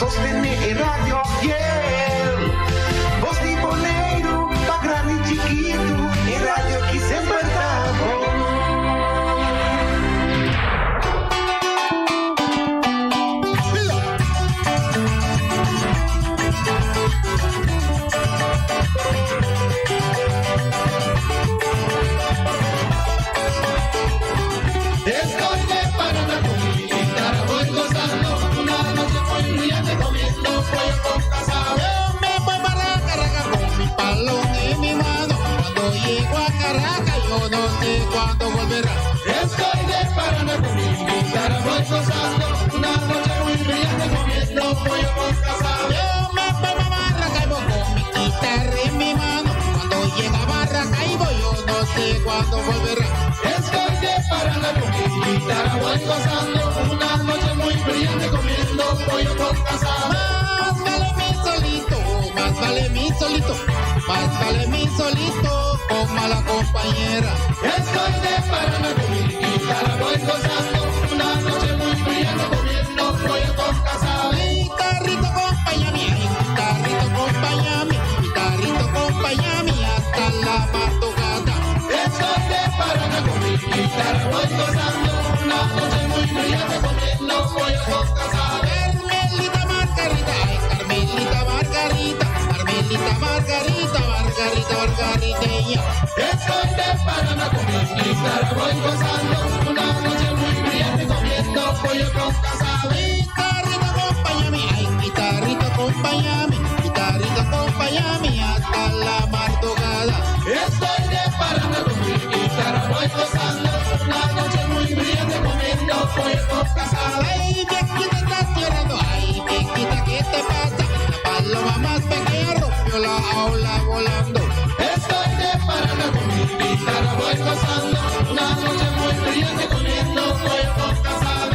sostener Radio Fiel. Voz de Boneiro, pa grande e chiquito, em rádio que sempre tá bom. Estoy de Paraná con mi guitarra, voy gozando una noche muy brillante comiendo pollo con casado. Yo me voy para Caracas con mi palón en mi mano. Cuando llego a Caracas yo no sé cuándo volverá. Estoy de Paraná con mi guitarra, voy gozando una noche muy brillante comiendo pollo con casado. Yo me voy para Maracaibo con mi guitarra en mi mano. Cuando llega a Maracaibo yo no sé cuándo volverá. Estoy de Paraná con mi guitarra, voy gozando una noche muy brillante comiendo pollo con casado. Más vale mi solito, más vale mi solito, más vale mi solito con mala compañera. Estoy de Paraná con mi guitarra, voy gozando una noche muy brillante comiendo pollo con casado. Guitarrito acompáñame, ay, guitarrito acompáñame, guitarrito acompáñame hasta la madrugada. Estoy de Paraná con mi guitarra, voy gozando una noche muy brillante comiendo pollo con casado. Carmelita Margarita, ay, Carmelita Margarita, Carmelita Margarita, Margarita Margariteña. Estoy de Paraná con mi guitarra, voy gozando una noche muy brillante comiendo pollo con casado. Guitarrito acompáñame, ay, guitarrito acompáñame, guitarrito acompáñame hasta la madrugada. Estoy de Paraná con mi guitarra, voy gozando una noche muy brillante comiendo pollo con casado. Ay, viejita, estás llorando, ay, viejita, ¿qué te pasa? La paloma más pequeña rompió la aula volando. Estoy de Paraná con mi guitarra, voy gozando una noche muy brillante comiendo pollo con casado.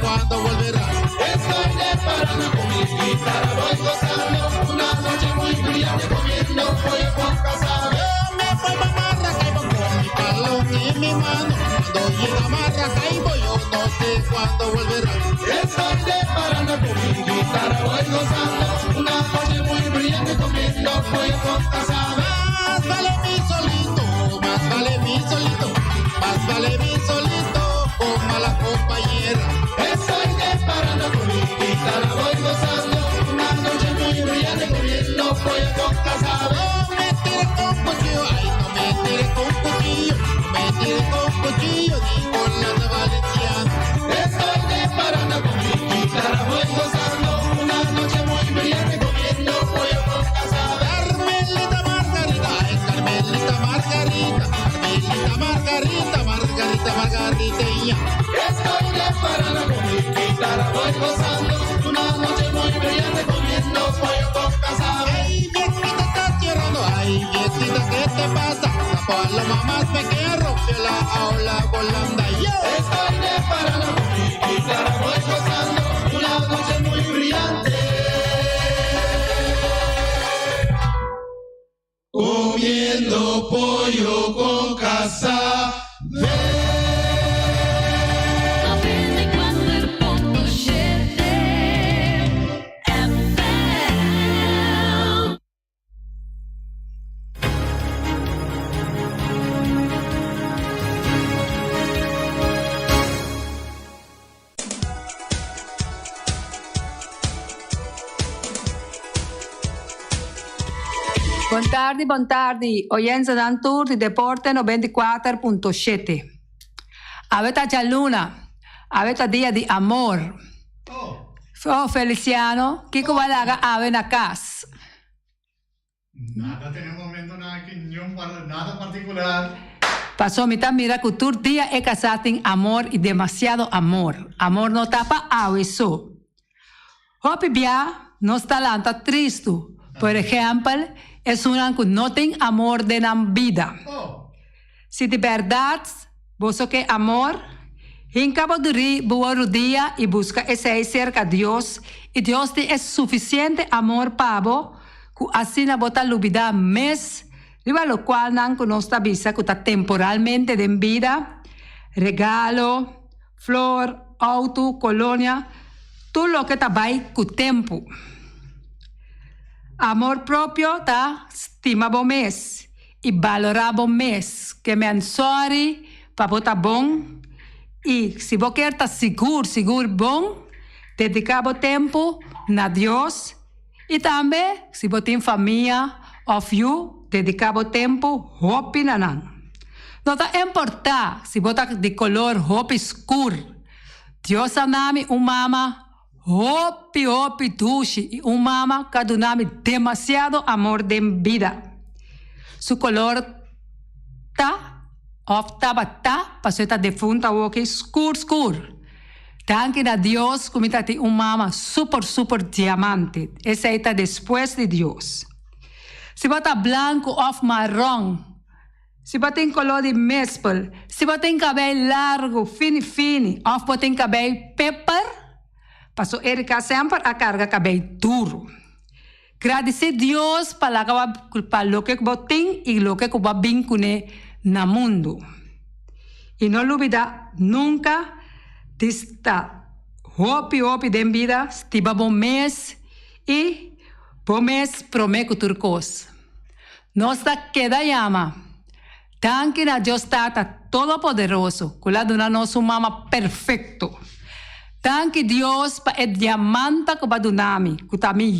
Cuando volverá. Estoy de Paraná con mi guitarra, voy gozando una noche muy brillante comiendo pollo con casado. Yo me voy a Maracaibo con mi palón en mi mano. Cuando llega a Maracaibo yo no sé cuándo volverá. Estoy de Paraná con mi guitarra, voy gozando una noche muy brillante comiendo pollo con casado. Más vale mi solito, más vale mi solito, más vale mi solito con mala compañera. Estoy de Paraná con mi guitarra, voy gozando una noche muy brillante comiendo pollo con casado. No me tires con cuchillo, ay, no me tires con cuchillo, no me tires con cuchillo ni con la de Valenciano. Estoy de Paraná con mi guitarra, voy gozando una noche muy brillante comiendo pollo con casado. Carmelita Margarita, ay, Carmelita Margarita, Carmelita Margarita, Margarita Margariteña. Estoy de Paraná con mi guitarra, voy gozando una noche muy brillante comiendo pollo con casado. Ay, viejita, estás llorando, ay, viejita, ¿qué te pasa? La paloma más pequeña rompió la aula volando. Yo estoy de Paraná con mi guitarra, voy gozando una noche muy brillante comiendo pollo con casado. Buon tardi. Oyenza dan tour di Deporte 94.7. Aveta già luna. Aveta dia di amor. Oh, Feliciano. Kiko walaga ave na casa. Nada tenemos momento nada que nada particular. Pasó mitad mira que tu día es casado en amor y demasiado amor. Amor no tapa ave eso. Hopi bia no está lanta triste. Por ejemplo, es una que no tiene amor de la vida. Si de verdad vos que amor, hincaba duri buena día y busca ese cerca a Dios y Dios te es suficiente amor pavo que así na bota lubida mes, riba lo cual nan que no está visa que está temporalmente de vida, regalo, flor, auto, colonia, todo lo que está vai con tiempo. Amor propio ta estima bom mes e valorar bom mes, que me ansori para botar bom e se você quer estar seguro bom, dedicar o tempo na Deus e também se você tem família of you, dedicar o tempo hopi nanan. Não tá importa se você de color hopi escuro. Deus anami mama Hopi dushi y un mama kadunami demasiado amor de vida. Su color ta of tabata paseta defunta woki skur. Danke a Dios comita ti un mama super diamante. Esa está después de Dios. Si bota blanco of marrón. Si bota en color de mespel. Si bota en cabello largo, fini. Of bota en cabello pepper. Pasó Erika sempre a carga cabello duro. Agradecer a Dios para lo que botín y lo que va bien con el mundo. Y no olvida nunca de esta hopi de vida, estiva bom mes y bom mes promete turcos. Nos queda llama. Tanque a Dios Tata Todopoderoso, que la dona nos mama perfecto. Danke Dios pa el diamante que va dunami, que también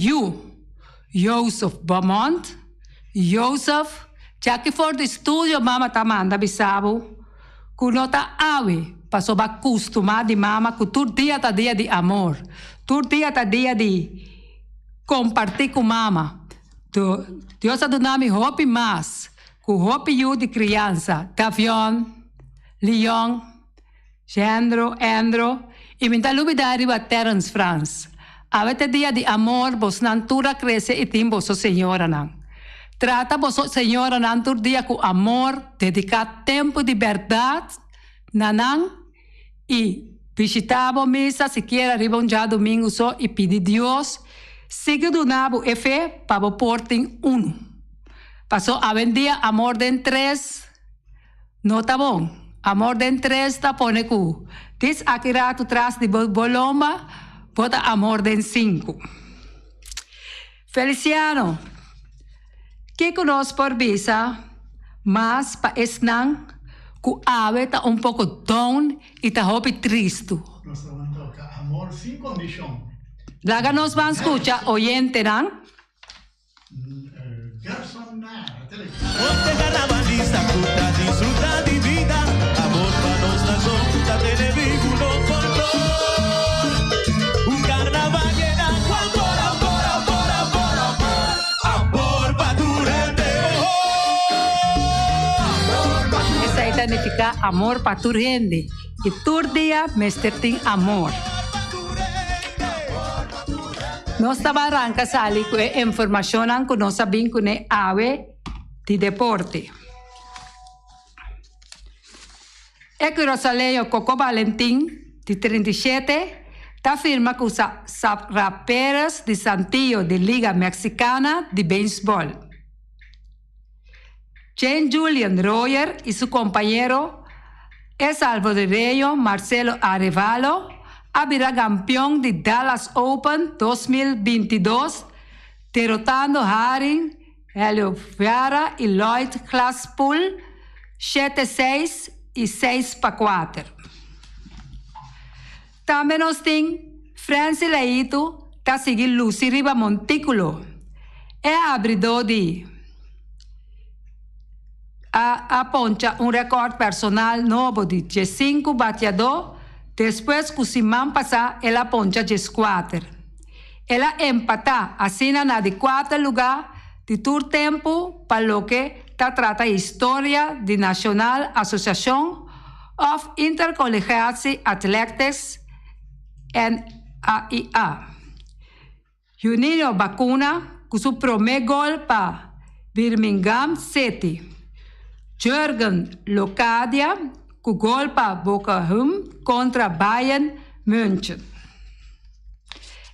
Joseph Beaumont, Joseph, ya que for de estudio mama tamanda bisabo, que no ta ave, paso ba acostumar de mama, que tu día ta día de amor, tu día ta día de compartir con mama. Dios ha dunami hopi más, que hopi you de criança, Davion, Leon, Andro, y mientras lubida arriba Terence France. A veces día de amor, vos natura crece y tim vos señora nan. Trata vos señora nan tu día con amor, dedicar tiempo de verdad, nanan, y visitamos misa siquiera arriba un día domingo so y pedir Dios, sigue donabo e fe para vos porten uno. Pasó a día amor de tres, no está bon. Amor de tres ta pone cu. Dis akira tu tras de bolomba, bota amor de cinco. Feliciano, que conos por visa, mas pa esnan, cu ave ta un poco down y ta hopi triste. Nos toca amor sin condición. Laga nos van escucha, oyente nan. Gerson Nara, Ponte carnavalista, puta, disfruta de vida. Amor para nos la sonda, tiene vínculo color. Un carnaval llena amor pa' tu gente. Esa significa amor pa' tu gente. Y tu día me esтерtin amor. Nossa barranca sale con información que nos saben con ave de deporte. Ecco Rosaleo Coco Valentín, de 37, afirma que usa raperas de Santillo de Liga Mexicana de Béisbol. Jane Julian Royer y su compañero el salvadoreño Marcelo Arevalo habrá campeón de Dallas Open 2022, derrotando a Haring, Helio Vera y Lloyd Claspool 7-6 y 6-4. Também nós tem Francis Leito, que seguir Lucy Riba Montículo. É abridor de aponcha un récord personal novo de 5 bateador. Después que Simão passa, ela aponcha 4. Ela empata, assim na de 4 lugar de todo tempo para o que trata a história de National Association of Intercollegiate Athletics, NAIA. Juninho Bacuna, com seu primeiro gol para Birmingham City. Jürgen Locadia, com gol para Bochum contra Bayern München.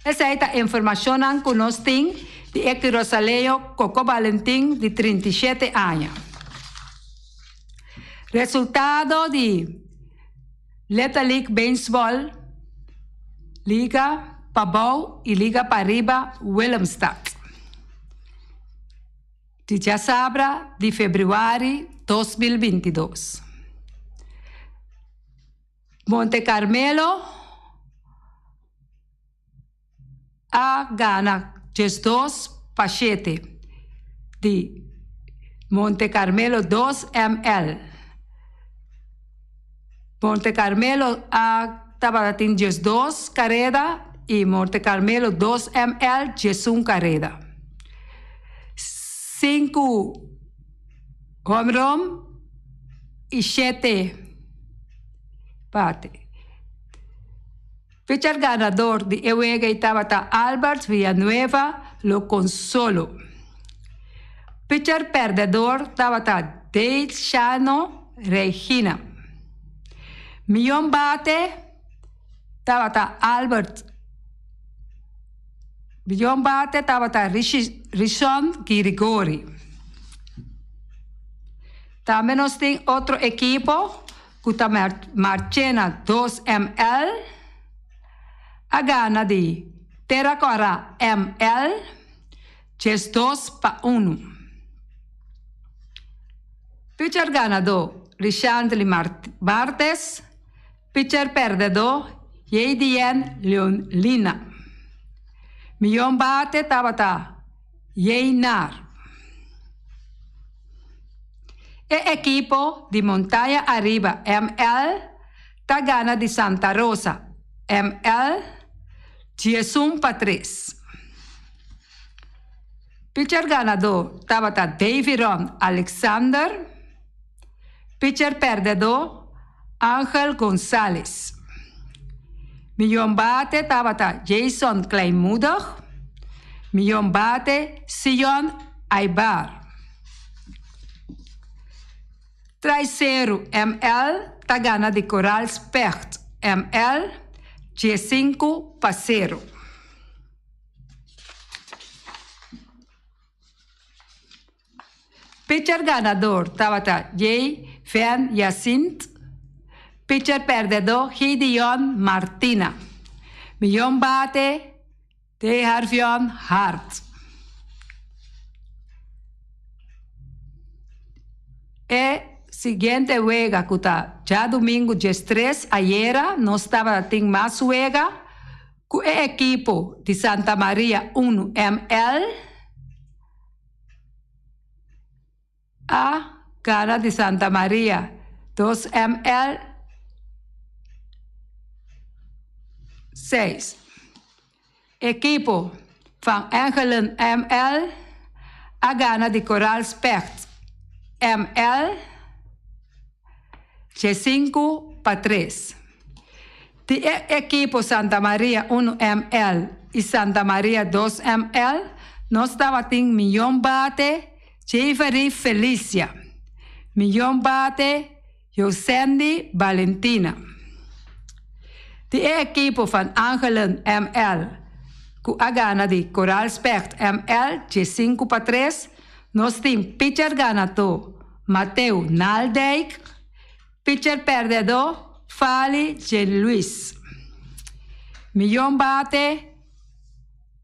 Essa é a informação que nós temos de Eki Rosaleo Coco Valentim, de 37 anos. Resultado de Leta League Baseball, Liga Pabau e Liga Pariba Willemstad. De Sabra de fevereiro 2022. Monte Carmelo a gana 2 Pachete de Monte Carmelo 2 ml. Monte Carmelo a Tabaratín 2 carrera y Monte Carmelo 2 ml 1 carrera. 5 home run y 7 bate. Pitcher ganador de Ewega y Tabata Albert Villanueva Lo Consolo. Pitcher perdedor Tabata Dave Shano Regina. Millón bate Tabata Albert. Millón bate Tabata Rishon Girigori. También nos tiene otro equipo Kuta Marchena 2 ml. A gana de Terracora ml, 2-1. Pitcher ganador, Richandli Martes. Pitcher perdedor, Yeidien Leonlina. Millón bate Tabata, Yeinar. E equipo de Montaña Arriba ml, ta gana de Santa Rosa ml, 10-3. Pitcher ganador Tabata Daviron Alexander. Pitcher perdedor Ángel González. Millón bate Tabata Jason Kleinmuder. Millón bate Sion Aibar. 3-0 ml Tagana de Coral Specht ml 5-0. Pitcher ganador Tabata J. Van Jacint. Pitcher perdedor Gideon Martina. Millón bate de Harvion Hart. Siguiente juega kuta ya domingo 3 ayer no estaba tin más juega cu equipo de Santa Maria 1 ml a gana de Santa Maria 2 ml 6. Equipo van Engelen ml a gana de Coral Specht ml 5-3. De equipo Santa Maria 1 ml y Santa Maria 2 ml no estaba tin Millón bate Jeffrey Felicia. Millón bate Yosendi Valentina. De equipo van Angelen ml cu a gana de Coral Specht ml 5-3 nos tin pitcher ganato Mateo Naldijk. Pitcher perdedor, Fali Jean Luis. Millón bate,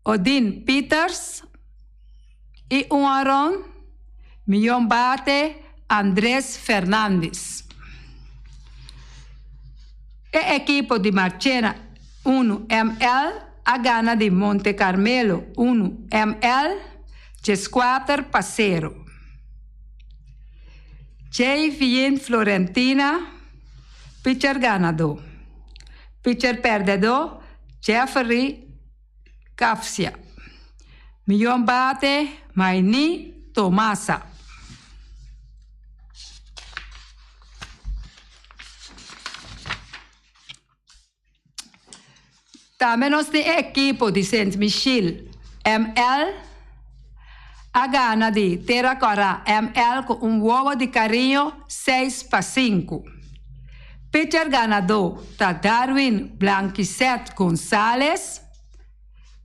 Odin Peters. Y un run, Millón bate, Andrés Fernández. El equipo de Marchena 1 ml a gana de Monte Carmelo 1 ml, 4-0. Jay Vien Florentina, pitcher ganador. Pitcher perdedor, Jeffrey Kafsia. Millón bate, Maini Tomasa. Também nós temos equipe de Saint-Michel ML. A gana de Terracora ML com ovo de carinho 6-5. Pitcher ganador tá Darwin Blanquisset Gonzalez.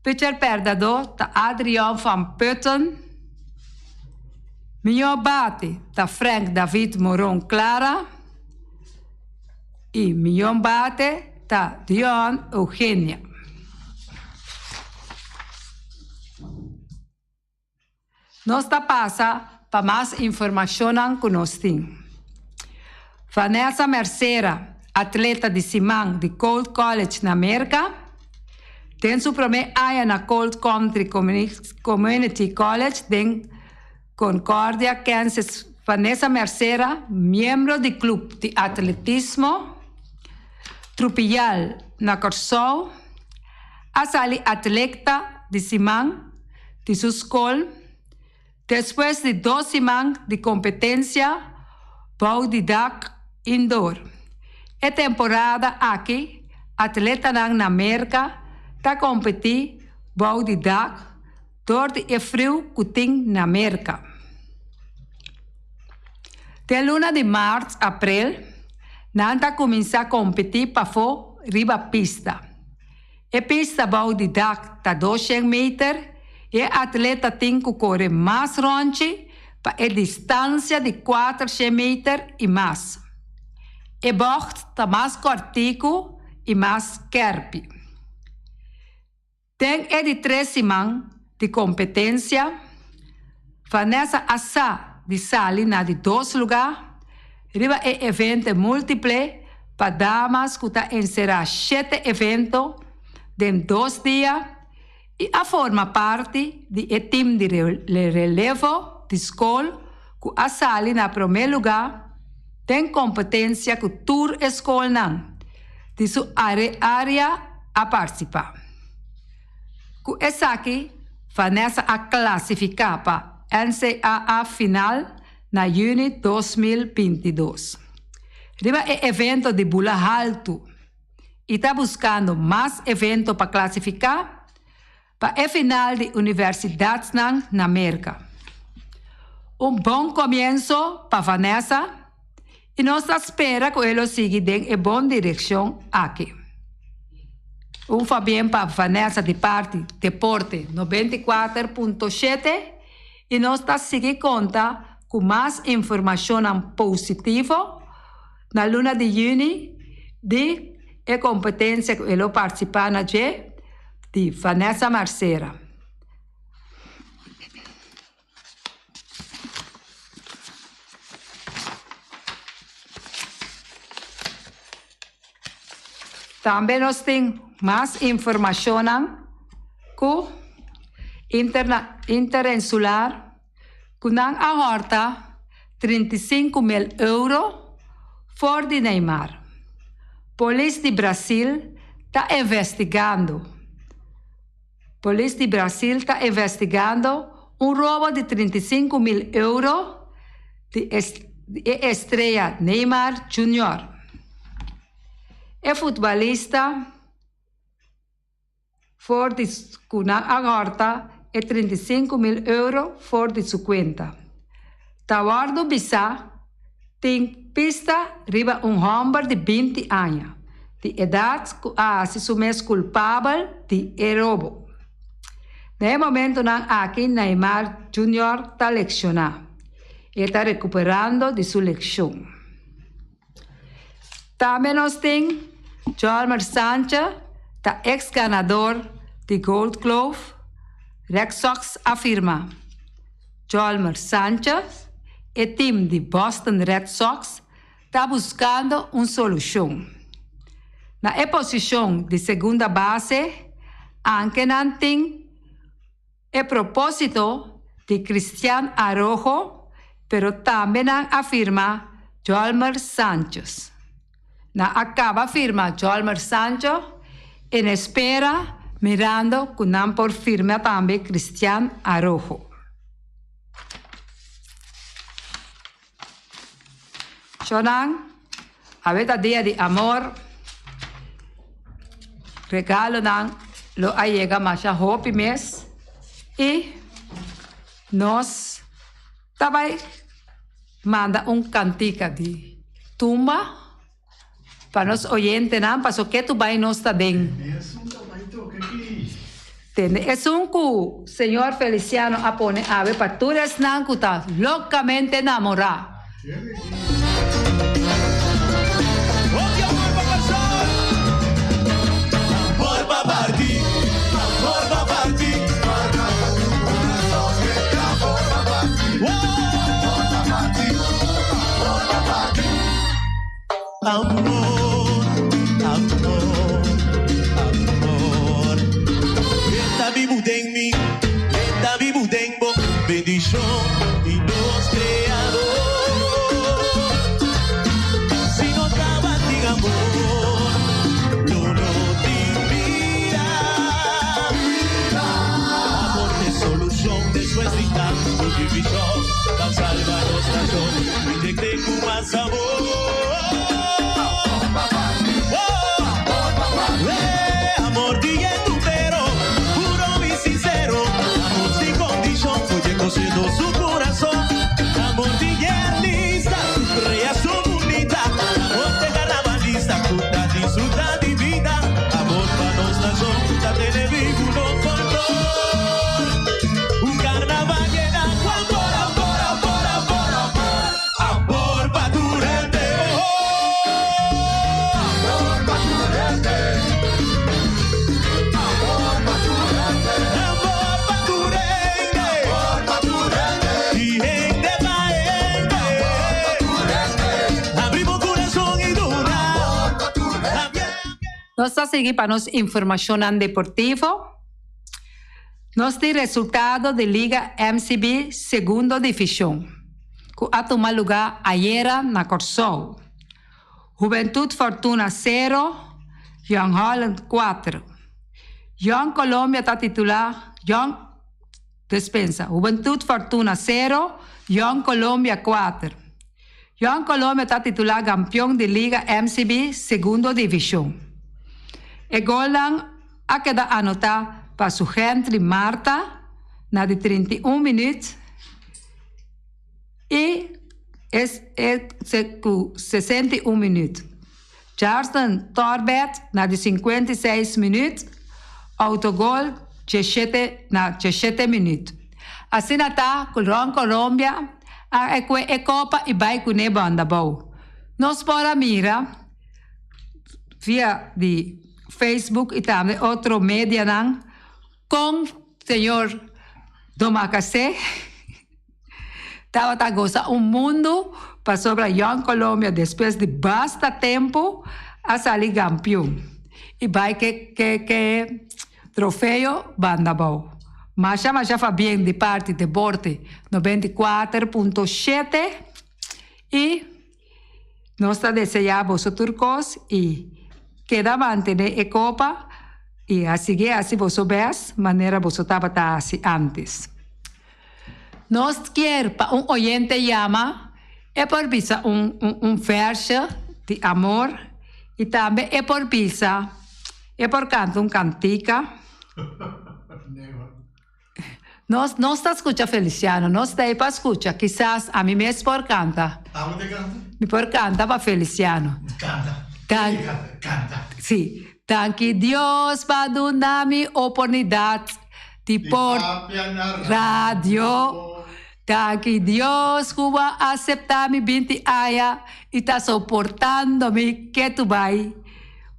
Pitcher perdedor tá Adrian van Putten. Melhor bate tá Frank David Moron Clara. E melhor bate tá Dion Eugenia. Nós tá passa para mais informação que nós temos. Vanessa Mercera, atleta de Simão de Cold College na América, tem seu primeiro ano na Cold Country Community College em Concordia, Kansas. Vanessa Mercera, membro do clube de atletismo Trupial na Corsou, a sali atleta de Simão de sua escola. Depois de 2 semanas de competência, vou de DAC indoor. A temporada aqui, atleta na América, está competir, vou de DAC, door de frio que tem na América. De luna de março a abril, nanta começa a competir para fora, riba pista. A pista vou de DAC está 200 metros, e o atleta tem que correr mais longe para a distância de 400 metros e mais. E bocht está mais cortico e mais kerpi. Tem de 3 semanas de competência. Vanessa Assa de Sali na de 2 lugares. Riba é evento múltiplo para damas que está encerrar 7 eventos em 2 dias. E a forma parte do time de relevo de escola que a sali na primeiro lugar tem competência que tour escola não de sua área a participar. Que essa aqui Vanessa a classificar para NCAA final na junho 2022. Riba é evento de Bula Alto e está buscando mais eventos para classificar para a final de universidades na América. Bom começo para Vanessa e nós esperamos que ela siga em boa direção aqui. Bem para Vanessa de parte Deporte 94.7 e nós seguimos conta com mais informação positiva na luna de junho de a competência que ela participa na de Vanessa Mercera. Também nós temos mais informação que Interinsular que não ahorta 35.000 euros for de Neymar. Polícia de Brasil está investigando. Polícia de Brasil está investigando roubo de 35.000 euros de estreia Neymar Jr. O futebolista for de agora é 35.000 euros for de sua conta. Tawardo Bisa tem pista riba homem de 20 anos, de idade que se assume culpável de roubo. No momento aqui Neymar Jr. está lecionando e está recuperando de sua lesão. Também nós temos Jolmer Sanchez, ex-ganador de Gold Glove. Red Sox afirma: Jolmer Sanchez, o time de Boston Red Sox, está buscando uma solução. Na posição de segunda base, anche não tem o propósito de Cristian Araujo, pero também afirma Jolmer Sánchez. Acaba afirma Jolmer Sánchez en espera, mirando que não por firme também Cristian Araujo. Chonan, a ver dia de amor, regalo nan lo allega mais a hopi mes e nós também manda cantica de tumba para nos oyentes, não, para o que tu vai nos está dentro. Es un que Senhor Feliciano apone a ver para tu eres nan que está loucamente enamorado. Amor, amor, amor. Está vivo en mí, está vivo en vos. Bendición y Dios creador. Si no estaba en amor, no te mira. Amor de solución después de tanto división. Tan salvados razón, y te tengo más sabor. Amor directo pero puro y sincero, amor sin condición, oye cosiendo su corazón, amor tierniza, rea su bonita, amor de carnavalista, puta disfruta de vida, amor para nuestra sonda de vivo no control, un carnaval llena amor, amor, amor, amor, amor, amor pa' durante. Nós a seguir para nos informação deportiva. Nós tem resultado da Liga MCB Segunda Divisão, que a tomar lugar ayer na Corsol. Juventude Fortuna 0, Young Holland 4. Young Colômbia está titular, Young dispensa. Juventude Fortuna 0, Young Colômbia 4. Young Colômbia está titular campeão da Liga MCB Segunda Divisão. E Golan a queda anotar para su Henry Marta na de 31 minutos e es 61 minutos. Charleston Torbet na de 56 minutos, autogol 17 minutos. Assim está com o Colômbia a Copa e vai com a banda boa. Nós para mira via de Facebook e também outro media com o senhor Domacacé. Estava a gozar mundo para sobre a Young Colômbia depois de bastante tempo a sair campeão. E vai que troféu banda boa. Mas já foi bem de parte de Borte 94.7 e nós desejamos os turcos e queda mantener a Copa e assim você vê, maneira você estava assim antes. Nós queremos para oyente chama é por visa verso de amor e também é por visa é por canto cantica. Nós não está escutando Feliciano, nós está aí para escutar, quizás a mim mesmo por canta. ¿Aún canta? Me por canta para Feliciano. Canta. Canta. Sí, tanque Dios va a dar-me oportunidade de por rádio. Tanque Dios que va a aceitar mi 20 anos e está suportando-me que tu vai.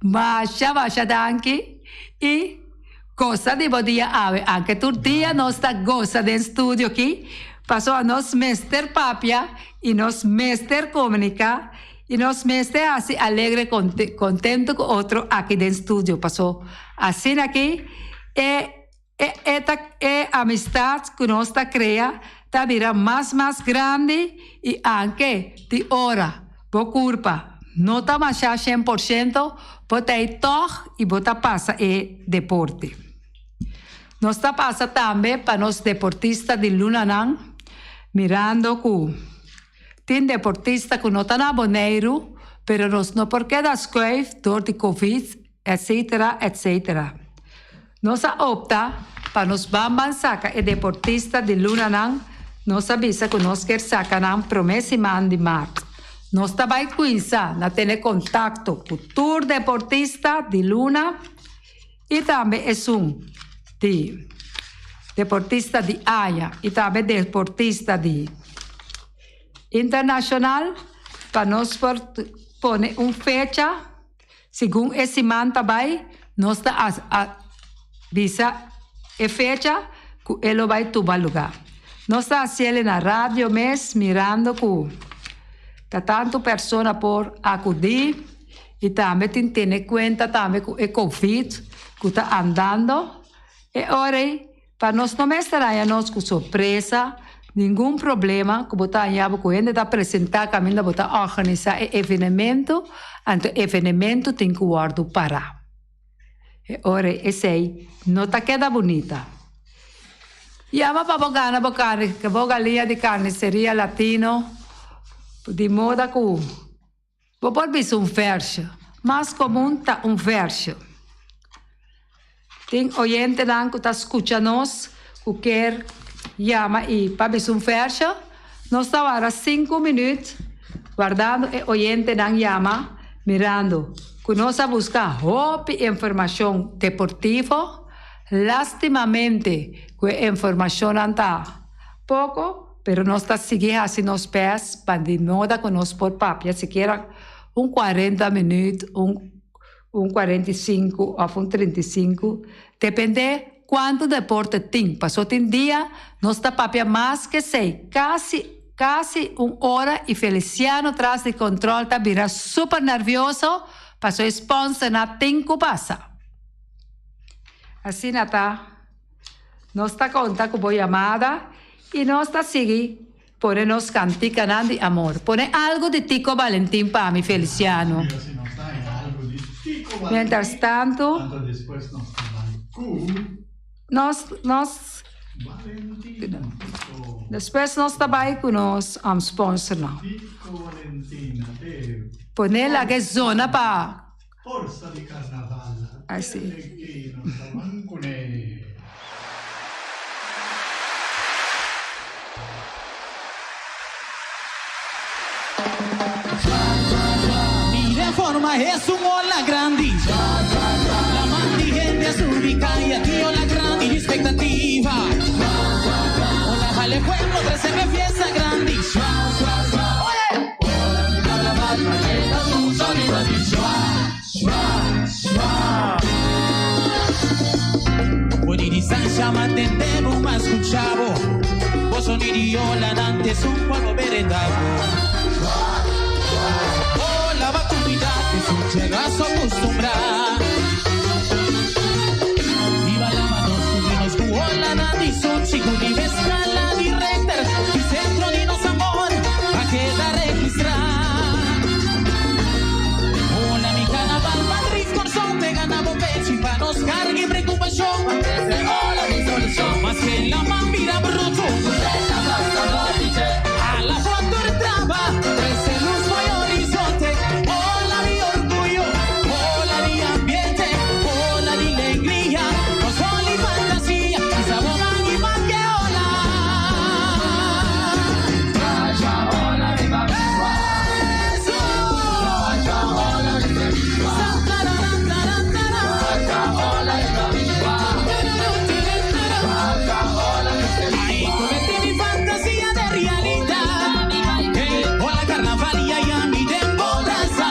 Mas já tanque e gosta de bom dia, anche tu dia nós está gosta de estúdio aqui. Passou a nós mestre papia e nós mestre comunica. E nós mestre assim alegre, contento com outro aqui dentro do estúdio. Passou assim aqui. É amizade que nós está cria, tabira más grande y aunque de hora, bo culpa, no está más 100%, bota aí toch e bota passa e deporte. Nós está passa também para nós deportistas de Lunanang, mirando que tem deportista que não está na Bonaire, pero nós não porque da escola, door de Covid, etc, etc. Nós opta para nós vamos sacar e deportista de Lunanang, nós avisa que nós quer sacar na promessa de março. Nós também conhecemos, nós temos contato com o tour deportista de Luna e também é de deportista de Aya e também deportista de internacional para nós pôr fecha, segundo esse man também, nós avisa a fecha que ele vai tomar lugar. Nós estamos fazendo na rádio mesmo, mirando que tanto persona por acudir e também tem que ter conta também com o Covid que está andando. E ora, para nós não estar nós com surpresa, nenhum problema, que botar aí com ele está apresentar caminho botar organizar o evento, então o evento tem que guardar parar. E ora, esse aí não está queda bonita. Llama para bocana, que bogalinha de carniceria latino, de moda que vou pôr verso, mais comum está verso. Tem oyente que está escutando nós, que quer chama e para verso, nós estamos agora 5 minutos, guardando e oyente chama, mirando, que nós buscamos informação deportiva, lastimamente, que a informação está pouco, pero nós está seguindo assim nos pés, para de moda que nós por papia, siquiera 40 minutos, 45 ou 35, depende quanto deporte tem. Passou tem dia, nós está papia mais que 6, quase 1 hora, e Feliciano atrás de controle está virando super nervioso, passou sponsor na tempo passa. Assim está. Nós está conta com boa chamada e nós está seguindo, põe nos cantica de amor. Põe algo de Tico Valentim para mim, Feliciano. Mientras tanto, depois nós trabalhamos com nós sponsor. Põe lá que zona para Forza di carnaval. Assim. Mira forma es un ola grande. La más gente es ubicada y ola grande y expectativa. Ola vale pueblo, 13 fiesta grande. Boniri Sancha mantendemos más escuchavo. Vos soniri ola antes un poco veredavo. Ola va cuidar que su chegazo acostumbrar. Viva la mano subimos cu ola nandi son chico ni escala ni recter y centro ni nos amor a quedar registrar. Ola mi carnaval Madrid con son te ganamos pecho y pa nos cargue y preocupación. Hola mi solución más que la mambira bruto. A la foto entraba, trece luz fue horizonte. Hola mi orgullo, hola mi ambiente, hola mi alegría, no son ni fantasía, y sabor y más que hola. Vaya hola mi mamá. Eso. Vaya hola mi mamá. Vaya hola mi mamá. Vaya hola mi mamá. Ahí cometí mi fantasía de realidad. Hola carnaval y allá mi temporada.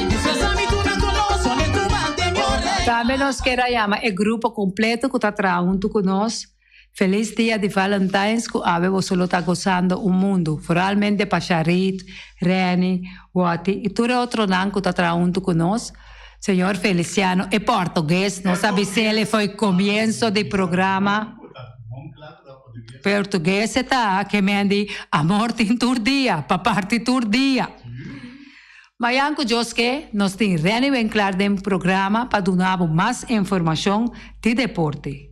Disfraza mi tuna con los sones tu mantenore. Também nós queremos chamar o grupo completo que está junto conosco. Feliz dia de Valentine's, que a você só está gozando o mundo. Realmente para Charit, Reni, Wati e todo outro nome que está junto conosco. Senhor Feliciano, é português, não sabe se ele foi começo do programa. Português tá que mendi amor tin tur dia, paparti tur dia. Mas anco Joske nós tem reni bem claro de programa para dar mais informação de deporte.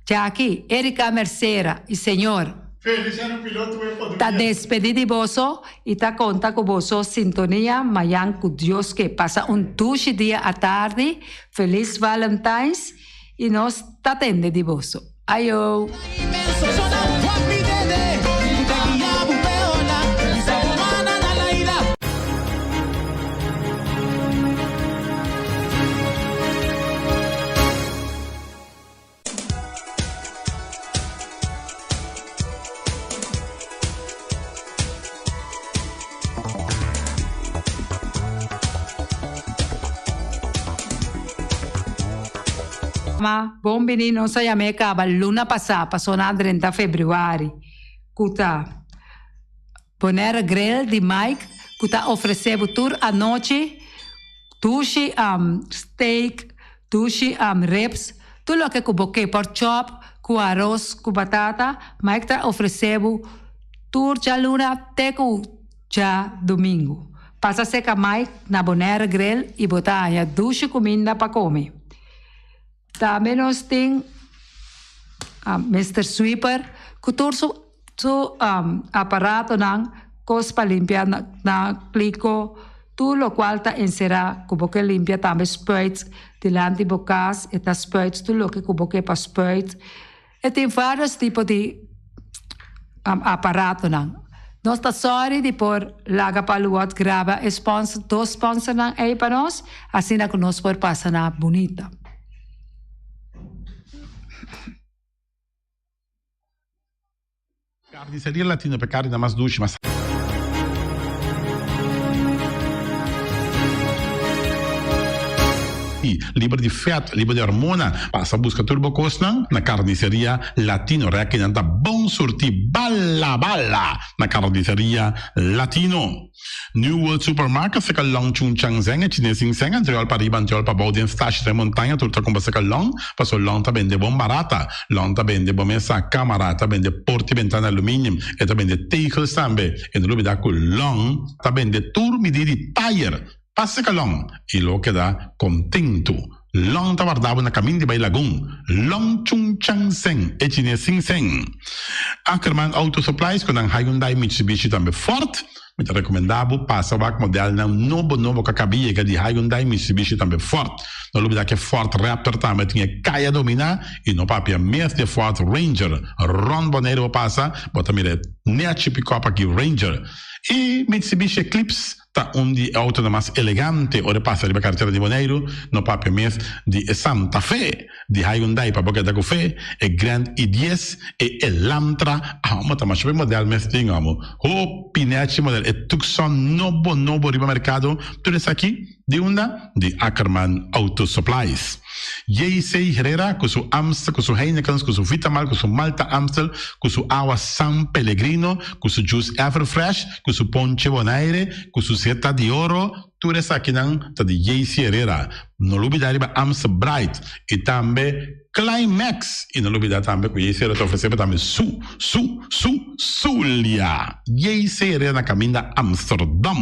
Já aqui, Erika Mercera e senhor Feliciano Piloto é português. tá despedido de vosso e tá conta com vosso sintonia. Mas anco Joske passa tuche dia à tarde. Feliz Valentine's e nós tá tende de vosso. Ayo. Bom menino, sa yame ka luna pasa, passou na 30 de fevereiro. Kuta poner grill de Mike, kuta ofereceu tur à noite, tushi steak, tushi ribs, tudo que cuboque pork chop, com arroz, com batata, Mike ta ofereceu tur já luna teco já domingo. Passa seca Mike na boner grill e botar a duche comida para comer. Também nós temos Mr. Sweeper, que todo o aparato não para limpar na clico, tudo o qual está encerrado, como que limpia também spirits, delante de bocas, e tá spirits, tudo o que como que para spirits. E tem vários tipos de aparato não. Nós está sorry de por laga para o outro grava, sponsor, dois sponsors não aí para nós, assim que nós por passar na bonita. Carniceria Latina per carne mais duche, mas livre de feto, livre de hormona, passa a busca turbocosna na carniceria Latino, requinanta bom surti balla na carniceria Latino. New World Supermarket se long chung chang zeng e chinesing zeng anterior para riban anterior para baudien stash de montanha turta com se long, passo long ta bende bom barata, long ta bende bom essa camera, ta bende porti ventana aluminium e ta bende tegels tambe e no lubida ku long ta bende turmidi di tire. Passa que long, e lo que dá contento. Long ta guardava na caminho de Bailagoon. Long chung chang seng, e chine sing seng. Ackerman Auto Supplies, com a Hyundai Mitsubishi também forte. Me te recomendavo, passa o modelo na novo que cabia, que de Hyundai Mitsubishi também forte. No lugar que Ford Raptor também tinha caia dominar, e no papel mesmo de Ford Ranger. Ron Bonero passa, bota mire, net pick-up aqui Ranger. E Mitsubishi Eclipse, tá de auto mais elegante, ora passa a carteira de Boneiro, no papel mesmo de Santa Fe, de Hyundai para boca da café, e Grand i10 e Elantra, mas tá mais bem modelo mesmo tem, o pinete modelo, e Tucson novo riba mercado, tudo isso aqui de onda de Ackerman Auto Supplies. J.C. Herrera, com seu Amstel, com seu Heineken, com seu Vitamal, com seu Malta Amstel, com seu Agua San Pellegrino, com seu Juice Everfresh, com seu Ponche Bonaire, com seu Zeta de Oro, tudo isso aqui não tá de J.C. Herrera. No lubida riba Amstel Bright e também Climax. E no lubida também com J.C. Herrera tá oferecendo também Zulia. J.C. Herrera na caminho da Amsterdam.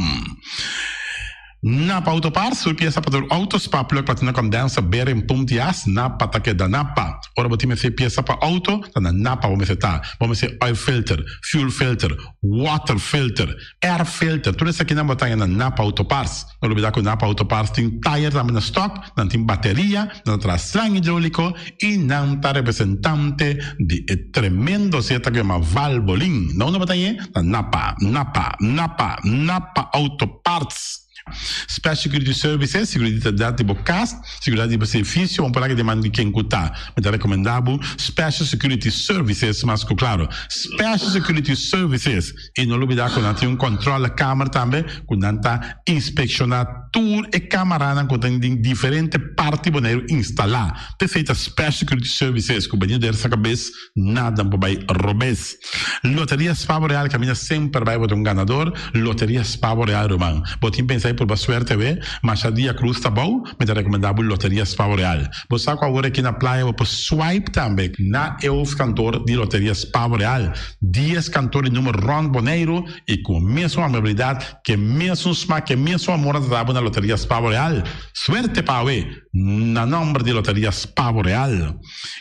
Napa Autopars, sul pieza para autospa, plug platina condensa, bere em puntias, Napa taque da Napa. Ora botime se pieza para auto, na Napa vamos tá. Vamos ser oil filter, fuel filter, water filter, air filter, tudo isso aqui na botanha na Napa Autopars. Não olvidar que o Napa Autopars tem tire também na stock, não tem bateria, não traz slang hidráulico e não tá representante de tremendo seta que é uma Valvoline. Não na botanha, na Napa Autoparts. Special Security Services, seguridade de bocas, seguridade de serviço, vamos falar que demanda quem cutar. Me dá recomendado Special Security Services, mas claro, Special Security Services, e não olvidar que não tem controle da câmera também, quando não está inspecionar tour e câmera, quando tem diferentes partes boneiro instalar. Perfeita Special Security Services, que o banheiro dessa cabeça, nada vai robes. Loteria Spavo Real, caminha sempre vai botar ganador, Loteria Spavo Real, Roman. Botim pensar por ba suerte we, mas a dia cruz tá bom, me te recomendava loteria Pavo Real. Você com agora aqui na praia, você swipe também na EUF cantor de loteria Pavo Real. 10 cantores número Ron Boneiro e com a mesma amabilidade, que mesmo smack, que mesmo amor da na loteria Pavo Real. Suerte para we, na nombre de loteria Pavo Real.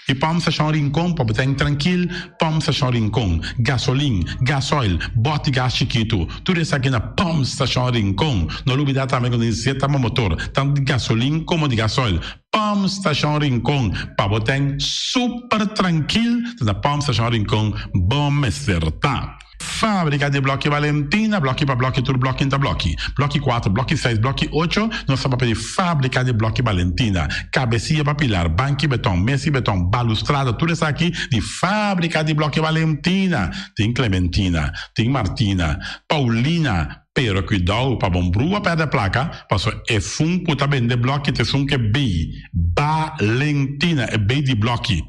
E vamos a São Rincón, para botar tranquilo, vamos a São Rincón. Gasolina, gasoil, bote gás chiquito. Tudo isso aqui na Pump Station Rincón. Não olvide também quando injeta motor, tanto de gasolina como de gasoil. Pump Station Rincón, para botar super tranquilo, na Pump Station Rincón, bom acertar. Fábrica de Bloque Valentina, bloque para bloque, tudo bloque em bloque. Bloque 4, bloque 6, bloque 8, nós estamos para Fábrica de Bloque Valentina. Cabecinha para pilar, banco e betão, mesa e betão, balustrada, tudo isso aqui de Fábrica de Bloque Valentina. Tem Clementina, tem Martina, Paulina, pero cuidado para bom brua perder a placa, passou é fun puta bem de bloque, te sun que B, Valentina, é B de bloque.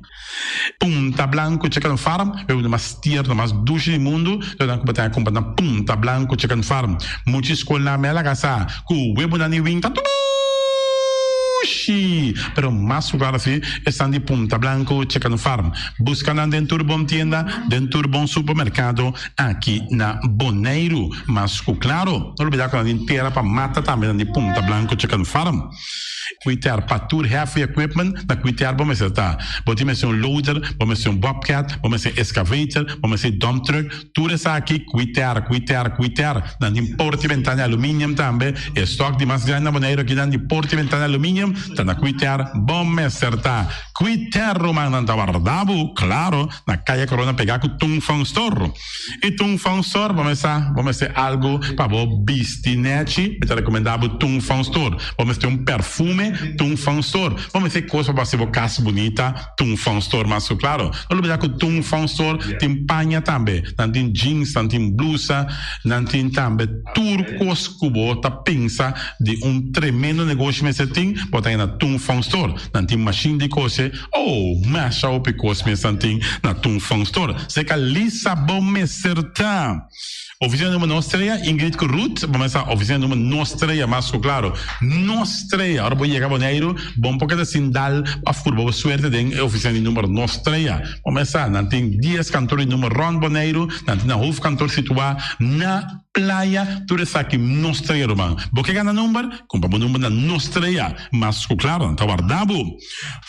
Punta Blanco Chicken Farm, é uma das tier, mais duche do mundo, então que a companhia Punta Blanco Chicken Farm, muita escola mela casa, com o web na niwin, tá tudo pero más lugar así están de Punta Blanco Chicken Farm. Buscan dentro de bom tienda, dentro de bom supermercado, aqui na Boneiro. Mas claro, não olvidar que a gente tira para mata também de Punta Blanco Chicken Farm. Cuidar para tudo heavy equipment, na cuidar vamos acertar. Pode ser loader, vamos ser bobcat, vamos ser excavator, vamos ser dump truck, tudo isso aqui cuidar. Na de porta e ventana alumínio também, estoque de mais grande na Boneiro aqui na de porta e ventana alumínio, tá na cuidar, vamos acertar. Cuidar Romana Tavardabo, claro, na calle Corona pegar com Tung Fang Store. E Tung Fang Store, vamos ser algo para o bistinete, eu te recomendava Tung Fang Store. Vamos ter perfume Tung Fang Store. Vamos ter coisa para ser casa bonita, Tung Fang Store, mas claro, não olvidar que o Tung Fang Store tem panha também, não tem jeans, não tem blusa, não tem também turcos cubo, tá pensa de tremendo negócio que você tem, botar aí na Tung Fang Store, não tem machine de coisa, masha up coisa que você tem na Tung Fang Store. Você que lisa bom me acertar. Oficina número Nostreia, Ingrid Ruth, vamos a oficina número Nostreia, mas claro, Nostreia, ahora voy a llegar a Boneiro, bom porque de Sindal, a furbo suerte de oficina número Nostreia. Vamos a, não tem 10 cantores número Ron Boneiro, não tem na Hof cantor situado na playa, tudo isso aqui Nostreia, Roman. Porque gana número? Compra o número na Nostreia, mas claro, não está guardado.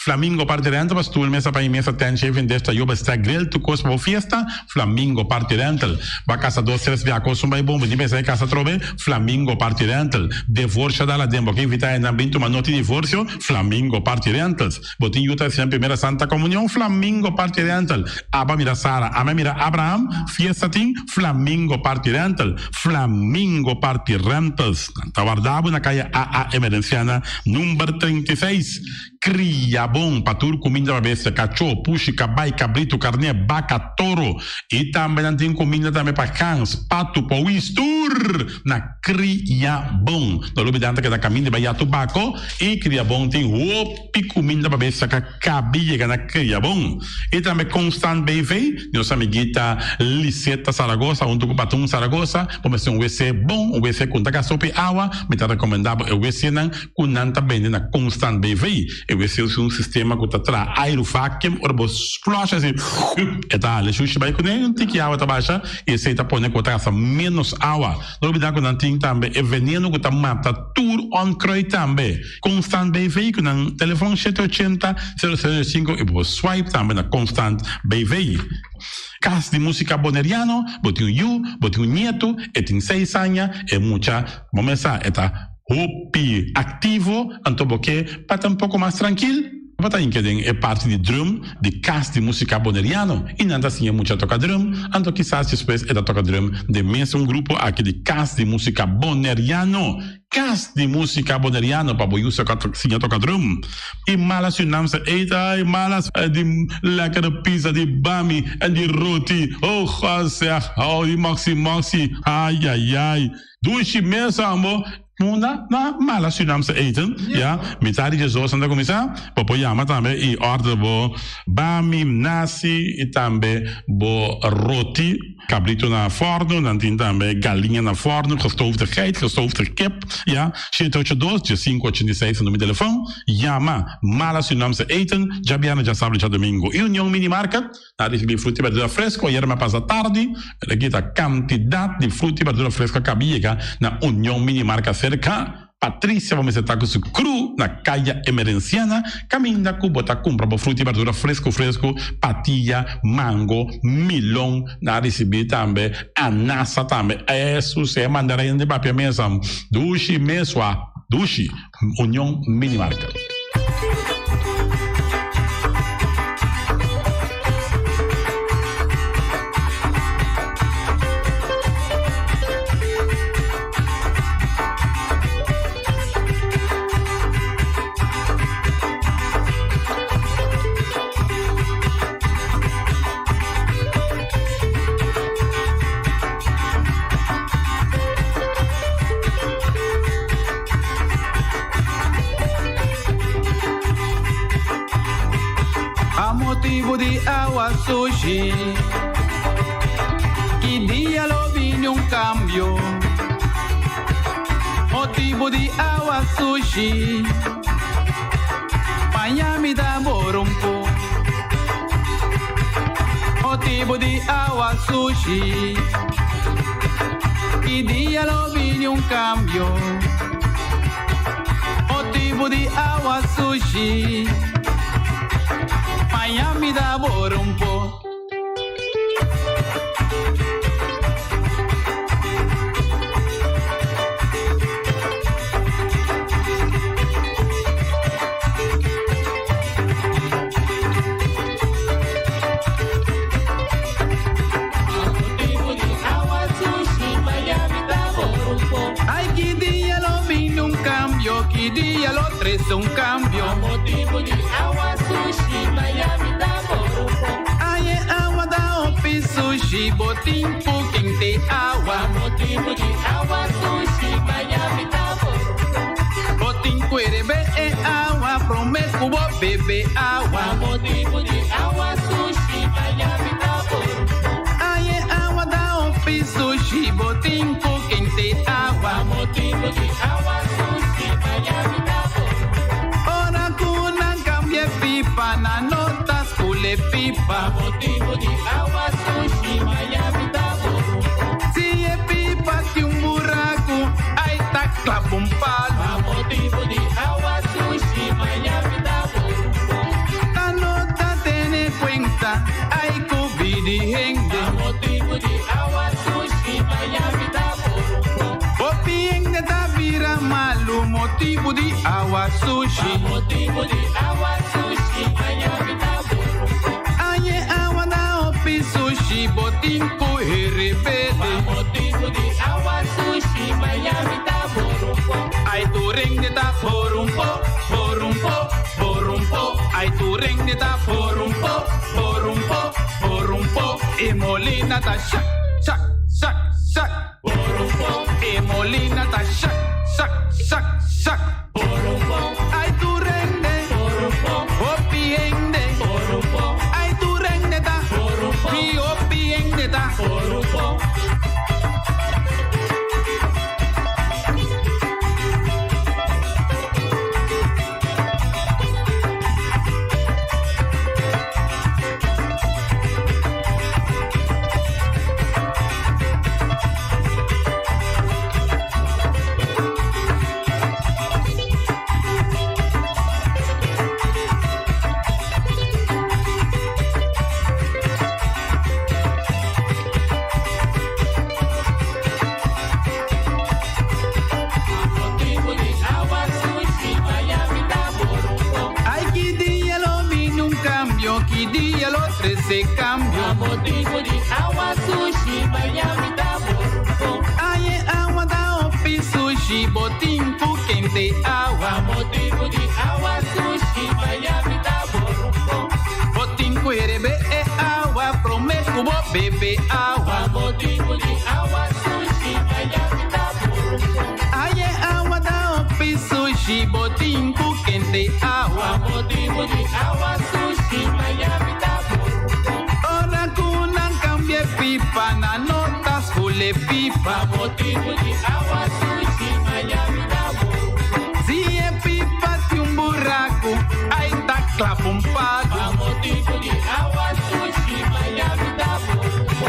Flamingo parte rental, mas tu mesa para mesa tem chefe desta yoba está grill, tu coisa para fiesta, Flamingo parte rental, va casa 2 via cosa vai bom, de mesa casa trove, Flamingo parte rental, divorcio dalla dembo, que evita en ambiente uma nota de divorcio, Flamingo parte rentals, botin yuta en primera Santa Comunión, Flamingo parte rental, Abba mira Sara, Ama mira Abraham, fiesta tin, Flamingo parte rental, Flamingo parte rentals, Tavardabo na calle AA Emerenciana, número 36, cria bom, patur comida para bestia, cachorro, puxi, cabai, cabrito, carne, vaca, toro, e também tem comida também para cães, pato, pauistur, na cria bom. Não olvidando que na caminho de Bahia Tubaco, e cria bom tem opi comida para bestia, que cabia na cria bom. E também Constant BV, nossa amiguita Liseta Saragossa, onde o Batum Saragossa, vamos ter WC bom, WC com taca sopa água, me está recomendado o WC não, com nanta bem na Constant BV. Eu esse é um sistema que está aerovacuum, ou você flush assim, e tá, ele chucha vai com ele, não tem que água tá baixa, e esse tá põe com taça menos água. Não olvidar que não tem também, é veneno que tá mata tudo on croi também. Constant BV, que no telefone 780 005 e você swipe também na Constant BV. Casa de música boneriano, bote bote nieto, e tem 6 anos, e muita, vamos a está hopi ativo, então porque para estar um pouco mais tranquilo, para que é parte de drum, de casa de música boneriano, e não assim é muito toca drum, então quizás depois é da toca drum de mesmo grupo aqui de casa de música boneriano. Casa de música boneriano para boi usa que toca drum. E malas o nome e malas de lekkere pizza de bami e de roti. Oh, José, oh, de maxi, ai. Dushi mesmo, amor. Munda na mala Surinaamse eten. Ja. Mitari je zo sanda komisa. Popo yama tambe i order bo bami nasi itambe bo roti. Cabrito na forno, dan tin tambe galinha na forno, gestoofde geit, gestoofde kip. Ja. Shit je dos, je 586 no mi telefoon. Yama mala Surinaamse eten. Jabiana ja sabri ja domingo. Union mini market. Na di frutti verdura fresco, yerma pasa tardi. Regita cantidad di frutti verdura fresco cabiega na Union mini market cerca. Patrícia, vamos estar com su cru na calle emerenciana. Caminha com bota compra por fruta e verdura fresco, patilha, mango, milão, na receber também, anassa também. Isso se é mandarim de papel mesmo. Dushi, mesua, dushi, União Minimarca. Motivo de agua sushi, que dia lo vine un cambio. Motivo de agua sushi, Miami da borumpo. Motivo de agua sushi, que dia lo vine un cambio. Motivo de agua sushi. Miami da borumpo. Ay, que día lo vino un cambio, que día lo tres un cambio. A motivo de agua sushi, Miami da borumpo. Ay, agua da opi sushi, botín puking de agua. A motivo de agua sushi, Miami da borumpo. Botín cuere be agua, prometo bo bebe agua. A motivo de agua sushi, Miami da borumpo. Ay, agua da opi sushi, botín puking de agua. A motivo de agua sushi, Miami da borumpo. Ora kuna cambia pipa, na notas kule pipa. A motivo de agua sushi, Miami da borumpo. Si e pipa ti un buraco, ai ta clap un palo. A motivo de agua sushi, Miami da borumpo. La nota tiene cuenta, ai cubidi gente. A motivo de agua sushi, Miami da borumpo. Opieng de ta vira malu, motivo de agua sushi. A motivo de agua sushi, Miami da borumpo. Aye agua da opi sushi, botín ku rebelde. A motivo de agua sushi, Miami da borumpo. Ai tu ring de ta borumpo, borumpo, borumpo. Ai tu ring de ta borumpo, borumpo, borumpo. E molina ta shak, shak, shak, shak. Borumpo. E molina ta shak, shak, shak, shak. Borumpo. Ai tu rende, borumpo. Opiende, borumpo. Ai tu rende ta, borumpo. Ki opiende ta, borumpo. Se cambio. A motivo de agua sushi, Miami da borumpo. Ay, agua da opi sushi, botín quente agua. A motivo de agua sushi, Miami da borumpo. Botín cuere be agua, prometo bo bebe agua. A motivo de agua sushi, Miami da borumpo. Ay, agua a motivo de agua sushi, Miami da borumpo. Si en pipa de un burraco, ahí está clap un pago. A motivo de agua sushi, Miami da borumpo.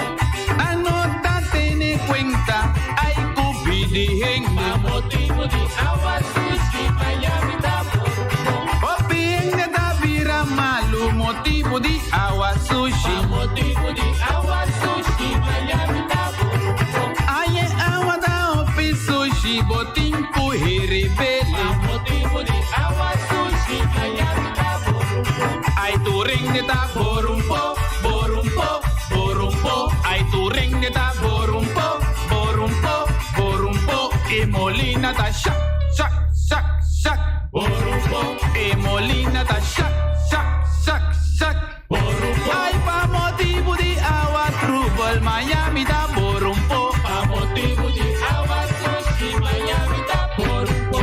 Anota, ten en cuenta, hay cubi de gente. A motivo de agua sushi, Miami da borumpo. Opinga da vira malu, motivo de agua sushi. A motivo de agua sushi, Miami da borumpo. Aye agua da opi sushi, botin puhiri bele. A motivo de agua sushi, Miami da borumpo. Ay tu ring de ta borumpo, borumpo, borumpo. Ay tu ring de ta borumpo, borumpo, borumpo. E molina ta shak, shak, shak, shak. Borumpo. E molina ta shak, shak, shak, shak. Borumpo. Ay pa motivo de agua trouble, Miami da borumpo. Pa motivo de agua sushi, Miami da borumpo.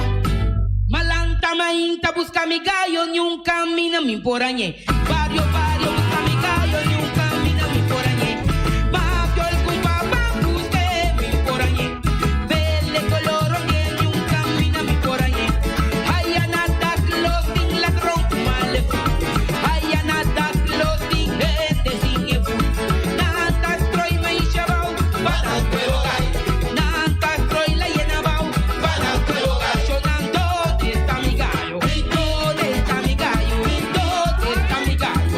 Malanta mainta busca mi gallo, ni un camina mi porañe. Barrio, barrio, busca mi gallo, ni un camina mi porañe. Barrio, el culpa, busque mi porañe. Vele color, ni un camina mi porañe. Hay nada closing ladrón, male. Hay nada closing gente sin efu. Nada troy me chabao, para cuero gai. Nada troy la llena bao, para cuero gai. Sonando está mi gallo, ¿dónde está mi gallo? ¿Dónde está mi gallo?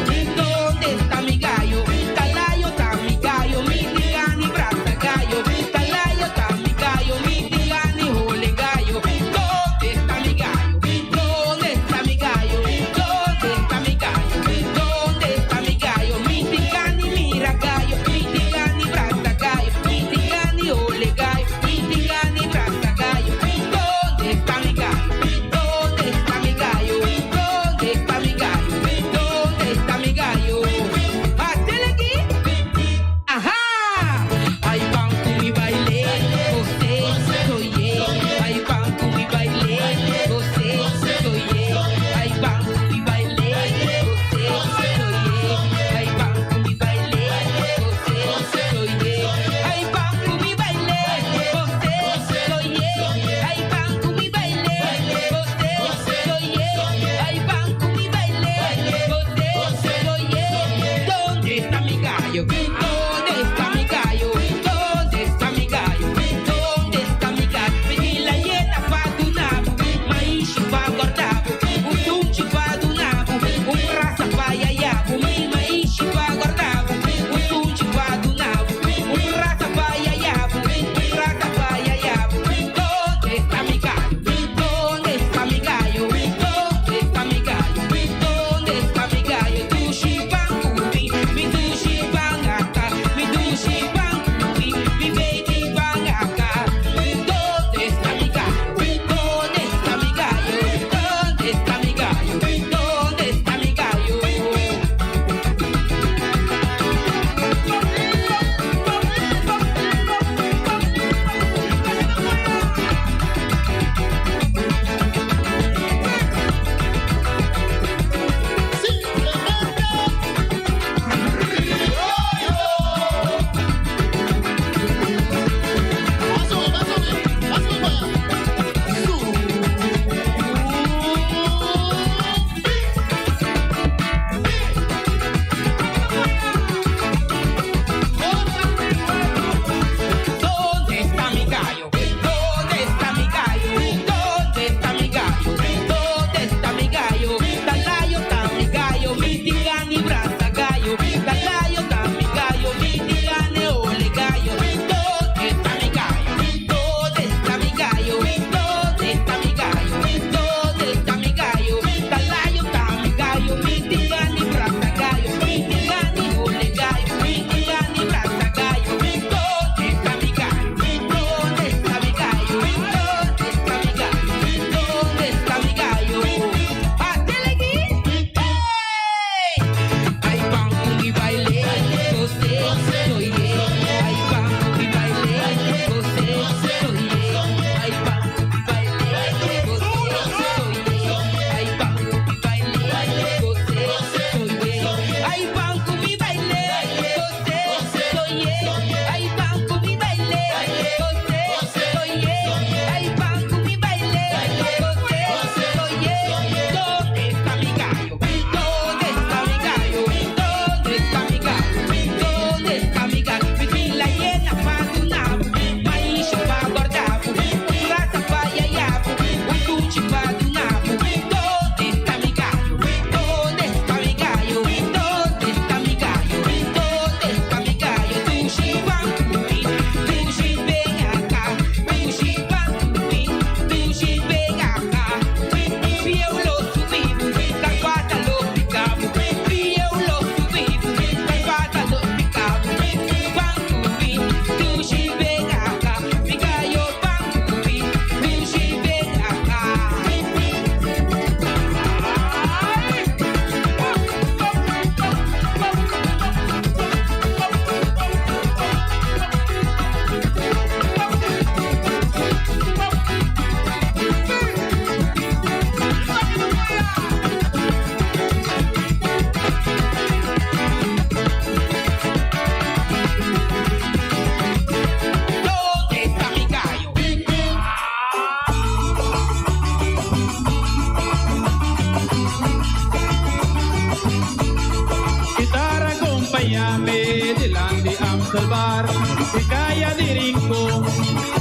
irico,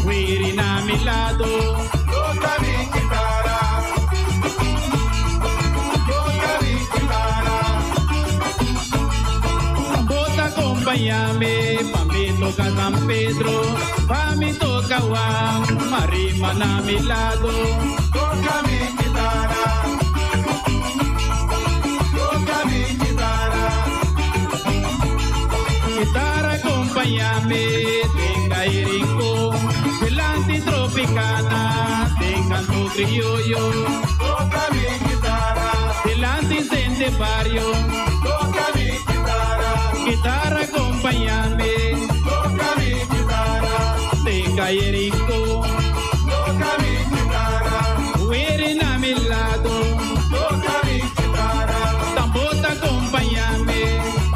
wiri na mi lado. Toca mi guitarra. Toca mi guitarra. Bota acompáñame, pa mi toca San Pedro, pa mi toca Juan, marima na mi lado. Toca mi guitarra. Toca mi guitarra. Guitarra acompáñame, tenga irico, delante tropicana, tenga tu criollo. Toca mi guitarra. Delante incende barrio, Toca mi guitarra. guitarra acompáñame, Toca mi guitarra. tenga irico, Toca mi guitarra. huere a mi lado, Toca mi guitarra. tambota acompáñame,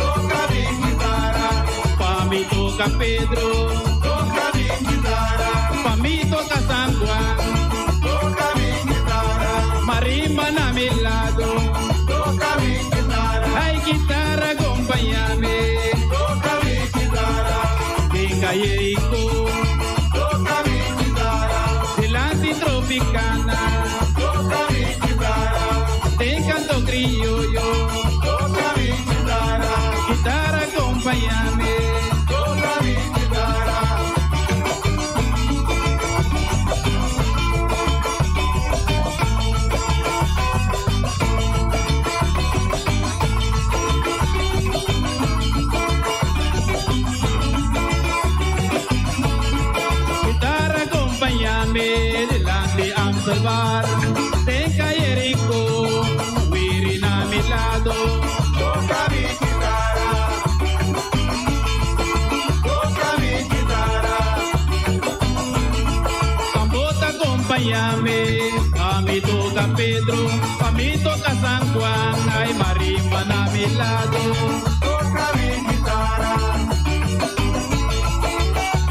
Toca mi guitarra. pa mi toca Pedro, Toca mi guitarra. pa mi toca San Juan, Toca mi guitarra. marimba a mi lado, Toca mi guitarra. ay guitarra acompáñame, Toca mi guitarra. tenga irico, Toca mi guitarra. delante tropicana, Toca mi guitarra. tenga tu criollo, Toca mi guitarra. guitarra acompáñame. Toca mi guitarra. Guitarra acompáñame, delante a observar, tenga irico, huiri a mi lado. Toca mi guitarra. Toca mi guitarra. Tambota acompáñame, a mi toca Pedro, a mi toca San Juan, ay marimba a mi lado. Toca mi guitarra.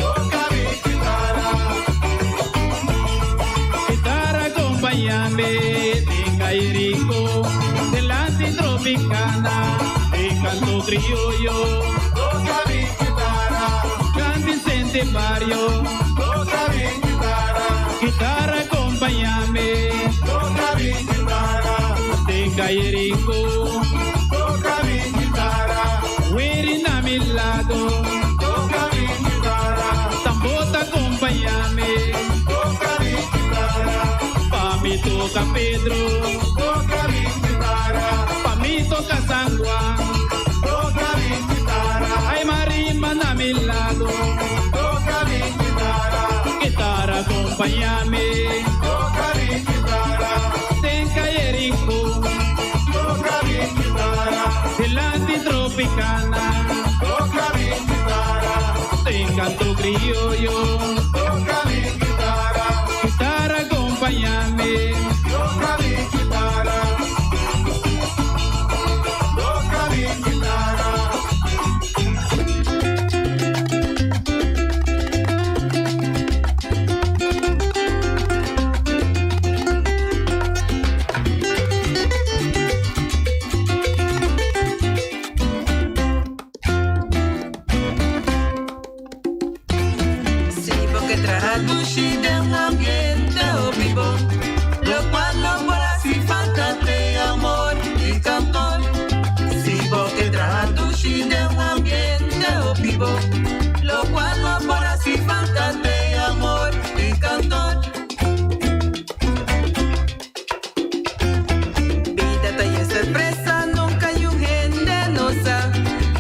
Toca mi guitarra. Guitarra acompáñame, tenga irico, delante tropicana, tenga tu criollo, Toca mi guitarra. cante incende barrio, Toca mi guitarra. guitarra acompáñame, Toca mi guitarra. tenga irico, Toca mi guitarra. huiri a mi lado, Toca mi guitarra. tambota acompáñame, Toca mi guitarra. pa mi toca Pedro, Toca mi guitarra. pa mi toca San Juan, Toca mi guitarra. ay marimba a mi lado, Toca mi guitarra. guitarra acompáñame, Toca mi guitarra. tenga irico, Toca mi guitarra. delante tropicana, Toca mi guitarra. tenga tu criollo, Toca mi guitarra. guitarra acompáñame, Toca mi guitarra. Toca mi guitarra. Sí, porque traduci de un ambiente vivo, lo cual no puede si faltarte amor y cantor. Sí, porque traduci de un ambiente vivo, lo cual no puede si faltarte amor y cantor. Vida te sorpresa, nunca hay un generosa,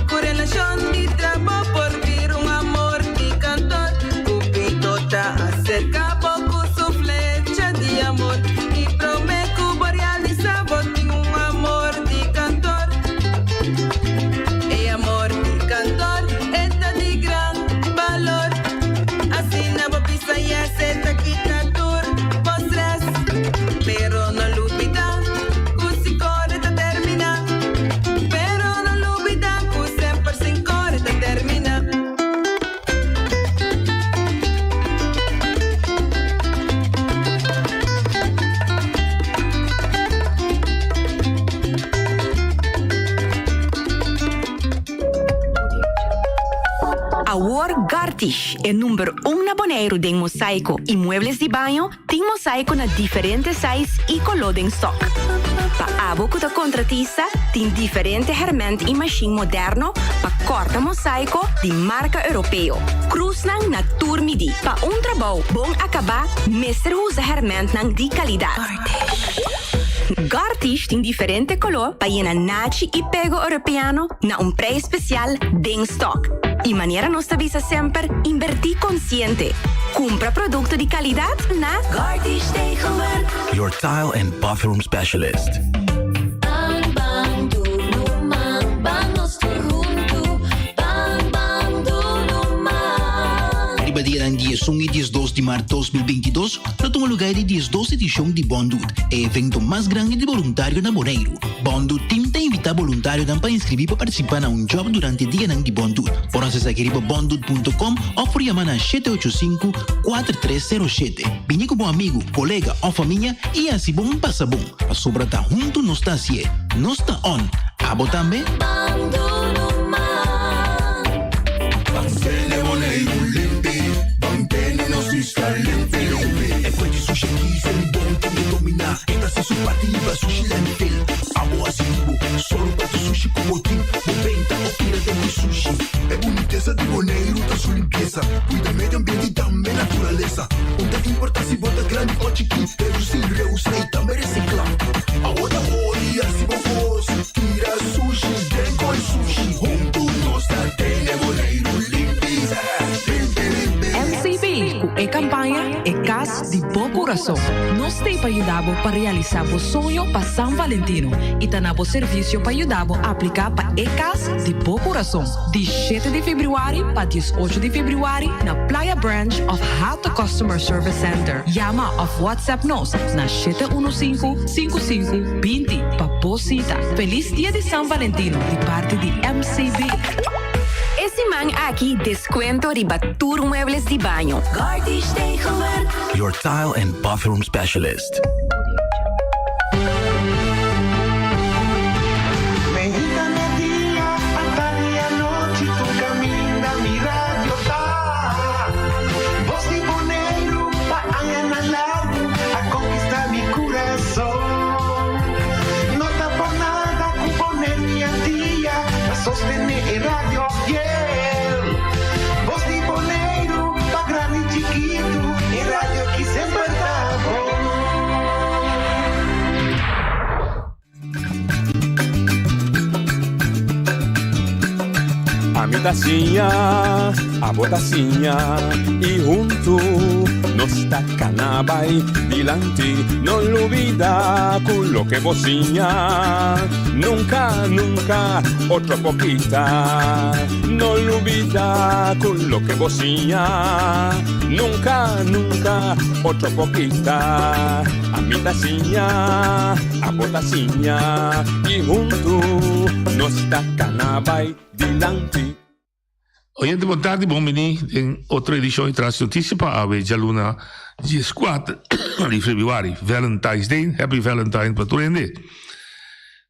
correlación y trabajo por vir un amor y cantor. Cupito te acerca poco su Gartish é número 1 na Bonaire de mosaico e muebles de banho, tem mosaico na diferentes sizes e color em stock. Para abo que contratista, tem diferente herramientas e machine moderno para corta mosaico de marca europeu. Cruz na Turmidi. Para trabalho bom acabar, mestre usa herramientas de qualidade. Gartish tem diferente color para ir na nachi e pego europeano na preço especial de stock. E maneira nos avisa sempre invertir consciente. Compra produto de qualidade na Gartish Tegenwerk. Your tile and bathroom specialist. Bang bang duno man, bang nos junto. Bang bang duno man. Ibadia ang dia song e 12 de março 2022, na tua lugar de 12 edição de Bondud, evento mais grande de voluntário na Bonaire. Bondud Team te invita voluntário para inscrever para participar na job durante o dia de Bondud. Por acessar aqui para bondud.com ou por chamar na 785-4307. Vini com bom amigo, colega ou família e assim bom passa bom. A sobra tá junto nos tá se, nos tá on. Abo também. Mantene Bonaire limpi, mantene nos islas limpi. E poi di sushi kiss e bom que dominar. Esta se su partida sushi landfill. Amo asibo, solo para tu sushi como team. Moventa o tira de mi sushi. É boniteza de Bonaire, tá sua limpeza. Cuida meio ambiente e também natureza. Onde importa se bota grande ou chiquinho. Reduzir, reusar e também reciclar. Agora oi, assim bom fosse. Tira sushi, tem com sushi. Junto nós tá tendo Bonaire limpi. MCB, a campanha é Casa de Bom Coração. Nós temos para ajudar para realizar o sonho para São Valentino e também o serviço para ajudar a aplicar para a Casa de Bom Coração. De 7 de fevereiro para 18 de fevereiro na Playa Branch of Hato Customer Service Center. Llama of WhatsApp nos na 715-5520 para posita. Feliz dia de São Valentino de parte de MCB. Esse man aqui desconto de batur muebles de banho. Gartish Tegenwerk. Your tile and bathroom specialist. Medita mi día, hasta día noche tu camina, mi radio está. Voz de Bonaire, pa' anhelar, a conquistar mi corazón. No está por nada con poner mi día, a sostener el radio fiel. Voz de Bonaire, pa' grande y chiquito, el radio aquí siempre está. A mi tacinha, a botacinha e junto nos tacanabay dilante, no olvida con lo que bocinha, nunca, nunca, otra poquita, no olvida con lo que bocinha, nunca, nunca, otra poquita, a mi tacinha, a botacinha e junto nos tacanabay dilante. Oyente, boa tarde, bom menino. Em outra edição de Trans Notícia para a Jaluna dia 4 de fevereiro, Valentine's Day. Happy Valentine para todo mundo.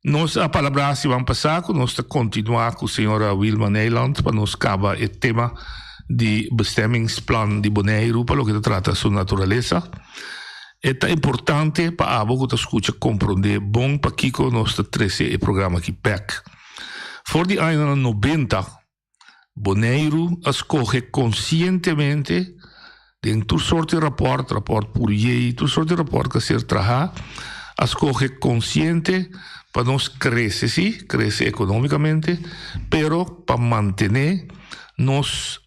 Nós, a palavra se vamos passar, nós continuar com a senhora Wilma Neyland para nos acabar o tema de bestemmingsplan de Bonaire para o que trata sua natureza. É importante para a boca escuta compreender bom para que nós trece o programa aqui PEC. Voor die anos 90, Bonaire escolhe conscientemente em todo sorte de rapport Poirier, todo sorte de rapport que ser trabalhar, escolhe consciente para nós crescer, sim, crescer economicamente, pero para manter nos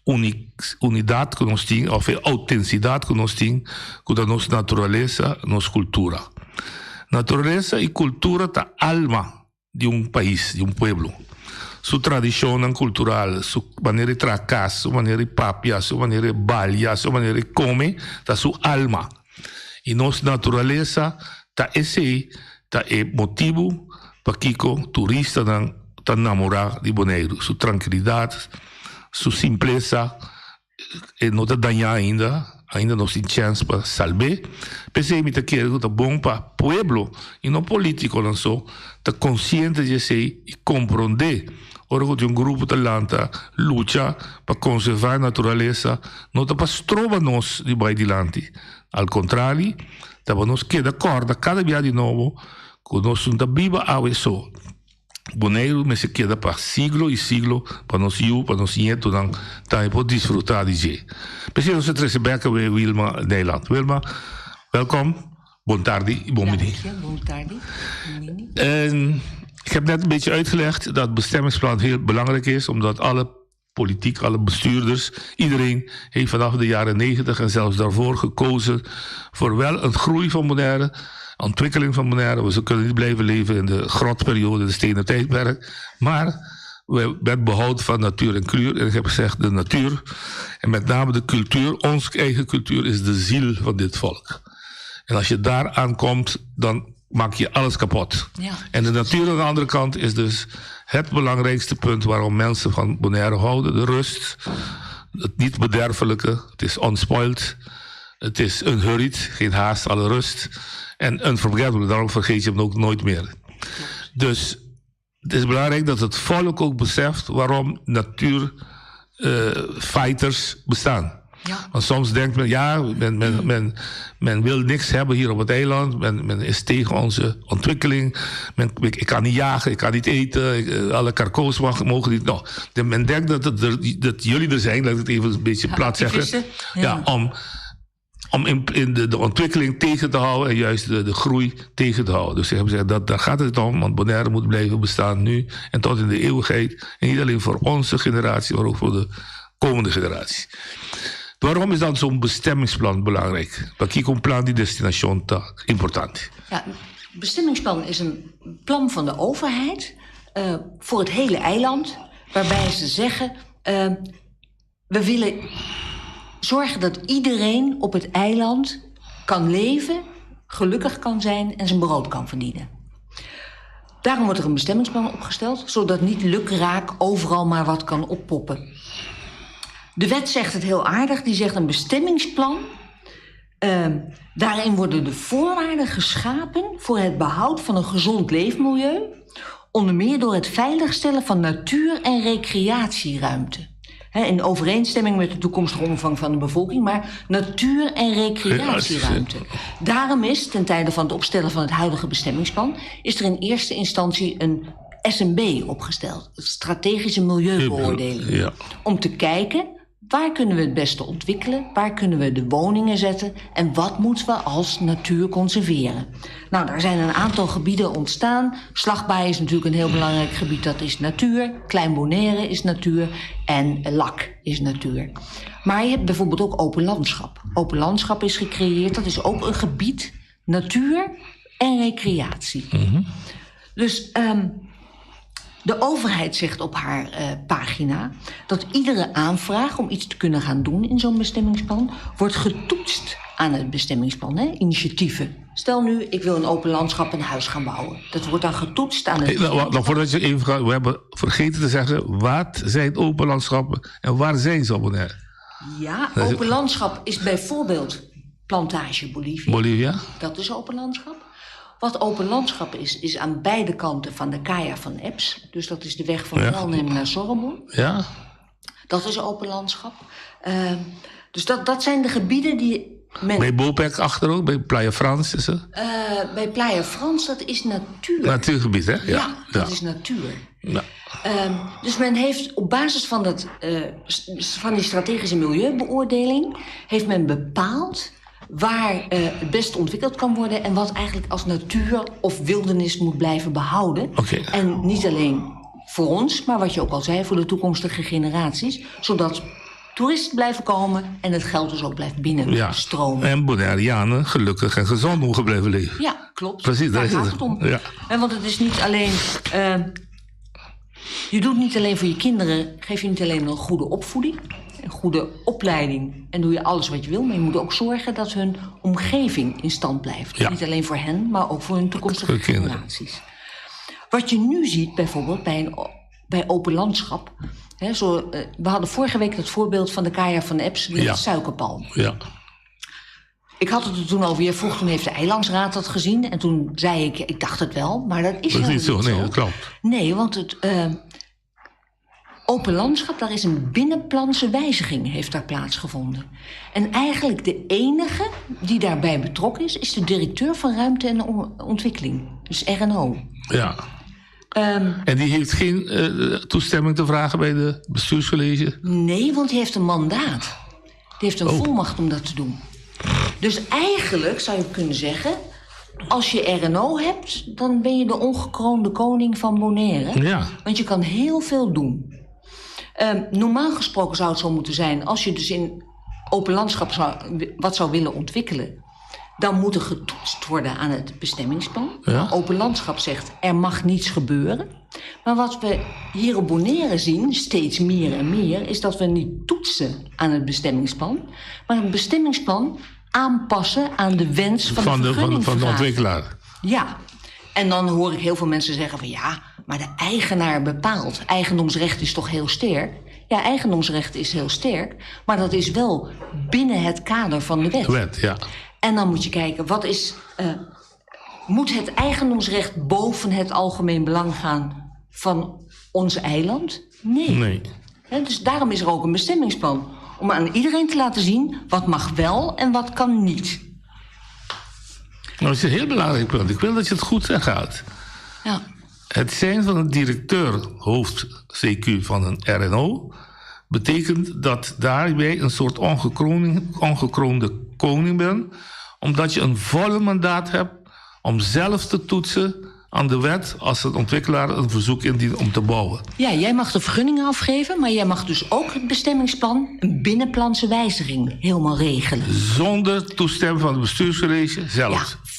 unidade que nós temos, ou a autenticidade que nós temos com a nossa natureza, nossa cultura. Natureza e cultura é a alma de país, de pueblo. Sua tradição cultural, sua maneira de tratar, sua maneira de papiar, sua maneira de bailar, sua maneira de comer, está sua alma. E nossa natureza está esse motivo para que o turista está enamorado de Bonaire. Sua tranquilidade, sua simpleza, não está danhar ainda não tem chance para salvar. Pensei que está bom para o pueblo e não político, não só, está consciente de si e compreender Orgo de grupo talanta lucha para conservar a natureza, não tá para stroba-nos de baidilanti. Al contrario, tá para nos queda corda cada dia de novo, que nós não tá viva a isso. Bonaire me se queda para siglo e siglo, para nos nietos dan tempo desfrutar de je. Precies onze trece bekken bij Wilma Nederland. Wilma, welkom. Bon tardi, bon midi. Bon tardi. En ik heb net een beetje uitgelegd dat het bestemmingsplan heel belangrijk is, omdat alle politiek, alle bestuurders, iedereen heeft vanaf de jaren 90 en zelfs daarvoor gekozen voor wel een groei van Bonaire, ontwikkeling van Bonaire. We kunnen niet blijven leven in de grotperiode, de stenen tijdperk, maar met behoud van natuur en kleur. En ik heb gezegd, de natuur en met name de cultuur, onze eigen cultuur, is de ziel van dit volk. En als je daar aankomt, dan maak je alles kapot. Ja. En de natuur aan de andere kant is dus het belangrijkste punt waarom mensen van Bonaire houden. De rust, het niet bederfelijke, het is unspoiled, het is unhurried, geen haast, alle rust. En unforgettable, daarom vergeet je hem ook nooit meer. Dus het is belangrijk dat het volk ook beseft waarom natuurfighters bestaan. Ja. Want soms denkt men, ja, men wil niks hebben hier op het eiland. Men is tegen onze ontwikkeling. Ik kan niet jagen, ik kan niet eten. Alle karko's mogen niet. Nou, men denkt dat jullie er zijn, laat ik het even een beetje plat zeggen. Ja, om in de ontwikkeling tegen te houden en juist de groei tegen te houden. Dus hebben gezegd, daar gaat het om, want Bonaire moet blijven bestaan nu en tot in de eeuwigheid. En niet alleen voor onze generatie, maar ook voor de komende generatie. Waarom is dan zo'n bestemmingsplan belangrijk? Wat is een plan die destination important? Ja, het bestemmingsplan is een plan van de overheid voor het hele eiland, waarbij ze zeggen, we willen zorgen dat iedereen op het eiland kan leven, gelukkig kan zijn en zijn brood kan verdienen. Daarom wordt er een bestemmingsplan opgesteld, zodat niet lukraak overal maar wat kan oppoppen. De wet zegt het heel aardig, die zegt een bestemmingsplan. Daarin worden de voorwaarden geschapen voor het behoud van een gezond leefmilieu, onder meer door het veiligstellen van natuur- en recreatieruimte. In overeenstemming met de toekomstige omvang van de bevolking, maar natuur- en recreatieruimte. Daarom is, ten tijde van het opstellen van het huidige bestemmingsplan, is er in eerste instantie een SMB opgesteld, een strategische milieubeoordeling. Ja. Om te kijken, waar kunnen we het beste ontwikkelen, waar kunnen we de woningen zetten en wat moeten we als natuur conserveren. Nou, daar zijn een aantal gebieden ontstaan. Slagbaai is natuurlijk een heel belangrijk gebied, dat is natuur. Klein Bonaire is natuur en Lak is natuur. Maar je hebt bijvoorbeeld ook open landschap. Open landschap is gecreëerd, dat is ook een gebied, natuur en recreatie. Dus de overheid zegt op haar pagina dat iedere aanvraag om iets te kunnen gaan doen in zo'n bestemmingsplan wordt getoetst aan het bestemmingsplan, initiatieven. Stel nu, ik wil een open landschap een huis gaan bouwen. Dat wordt dan getoetst aan het Nou, voordat je even gaat, we hebben vergeten te zeggen, wat zijn open landschappen en waar zijn ze op Bonaire? Ja, open landschap is bijvoorbeeld plantage Bolivia. Bolivia? Dat is open landschap. Wat open landschap is aan beide kanten van de Kaya van Eps. Dus dat is de weg van Welnem naar Sorobon. Ja. Dat is open landschap. Dus dat zijn de gebieden die bij Bopek achter ook, bij Playa Frans is het? Bij Playa Frans, dat is natuur. Natuurgebied, hè? Ja, dat is natuur. Ja. Dus men heeft op basis van, van die strategische milieubeoordeling, heeft men bepaald waar het best ontwikkeld kan worden en wat eigenlijk als natuur of wildernis moet blijven behouden. Okay. En niet alleen voor ons, maar wat je ook al zei, voor de toekomstige generaties, zodat toeristen blijven komen en het geld dus ook blijft binnenstromen. En Bonaireanen gelukkig en gezond mogen blijven leven. Ja, klopt. Precies, daar gaat het om. Ja. En want het is niet alleen, je doet niet alleen voor je kinderen, geef je niet alleen een goede opvoeding, een goede opleiding en doe je alles wat je wil, maar je moet ook zorgen dat hun omgeving in stand blijft. Ja. Niet alleen voor hen, maar ook voor hun toekomstige generaties. Wat je nu ziet bijvoorbeeld bij open landschap. We hadden vorige week het voorbeeld van de Kaya van Eps met de suikerpalm. Ja. Ik had het er toen alweer vroeg, toen heeft de eilandsraad dat gezien. En toen zei ik dacht het wel, maar dat is helemaal niet zo. Nee, dat klopt. Nee, want Open landschap, daar is een binnenplanse wijziging heeft daar plaatsgevonden. En eigenlijk de enige die daarbij betrokken is de directeur van Ruimte en Ontwikkeling. Dus RNO. Ja. En die heeft geen toestemming te vragen bij de bestuurscollege? Nee, want die heeft een mandaat. Die heeft een volmacht om dat te doen. Dus eigenlijk zou je kunnen zeggen, als je RNO hebt, dan ben je de ongekroonde koning van Bonaire. Ja. Want je kan heel veel doen. Normaal gesproken zou het zo moeten zijn, als je dus in open landschap wat zou willen ontwikkelen, dan moet er getoetst worden aan het bestemmingsplan. Ja. Open landschap zegt, er mag niets gebeuren. Maar wat we hier op Bonaire zien, steeds meer en meer, is dat we niet toetsen aan het bestemmingsplan, maar het bestemmingsplan aanpassen aan de wens van de ontwikkelaar. Ja, en dan hoor ik heel veel mensen zeggen van ja, maar de eigenaar bepaalt. Eigendomsrecht is toch heel sterk? Ja, eigendomsrecht is heel sterk, maar dat is wel binnen het kader van de wet. De wet, ja. En dan moet je kijken, moet het eigendomsrecht boven het algemeen belang gaan van ons eiland? Nee. Dus daarom is er ook een bestemmingsplan. Om aan iedereen te laten zien wat mag wel en wat kan niet. Nou, dat is een heel belangrijk punt. Ik wil dat je het goed gaat. Ja. Het zijn van een directeur, hoofd CQ van een RNO, betekent dat daarbij een soort ongekroonde koning bent, omdat je een volle mandaat hebt om zelf te toetsen aan de wet als een ontwikkelaar een verzoek indient om te bouwen. Ja, jij mag de vergunningen afgeven, maar jij mag dus ook het bestemmingsplan, een binnenplanse wijziging, helemaal regelen. Zonder toestemming van het bestuurscollege zelf. Ja.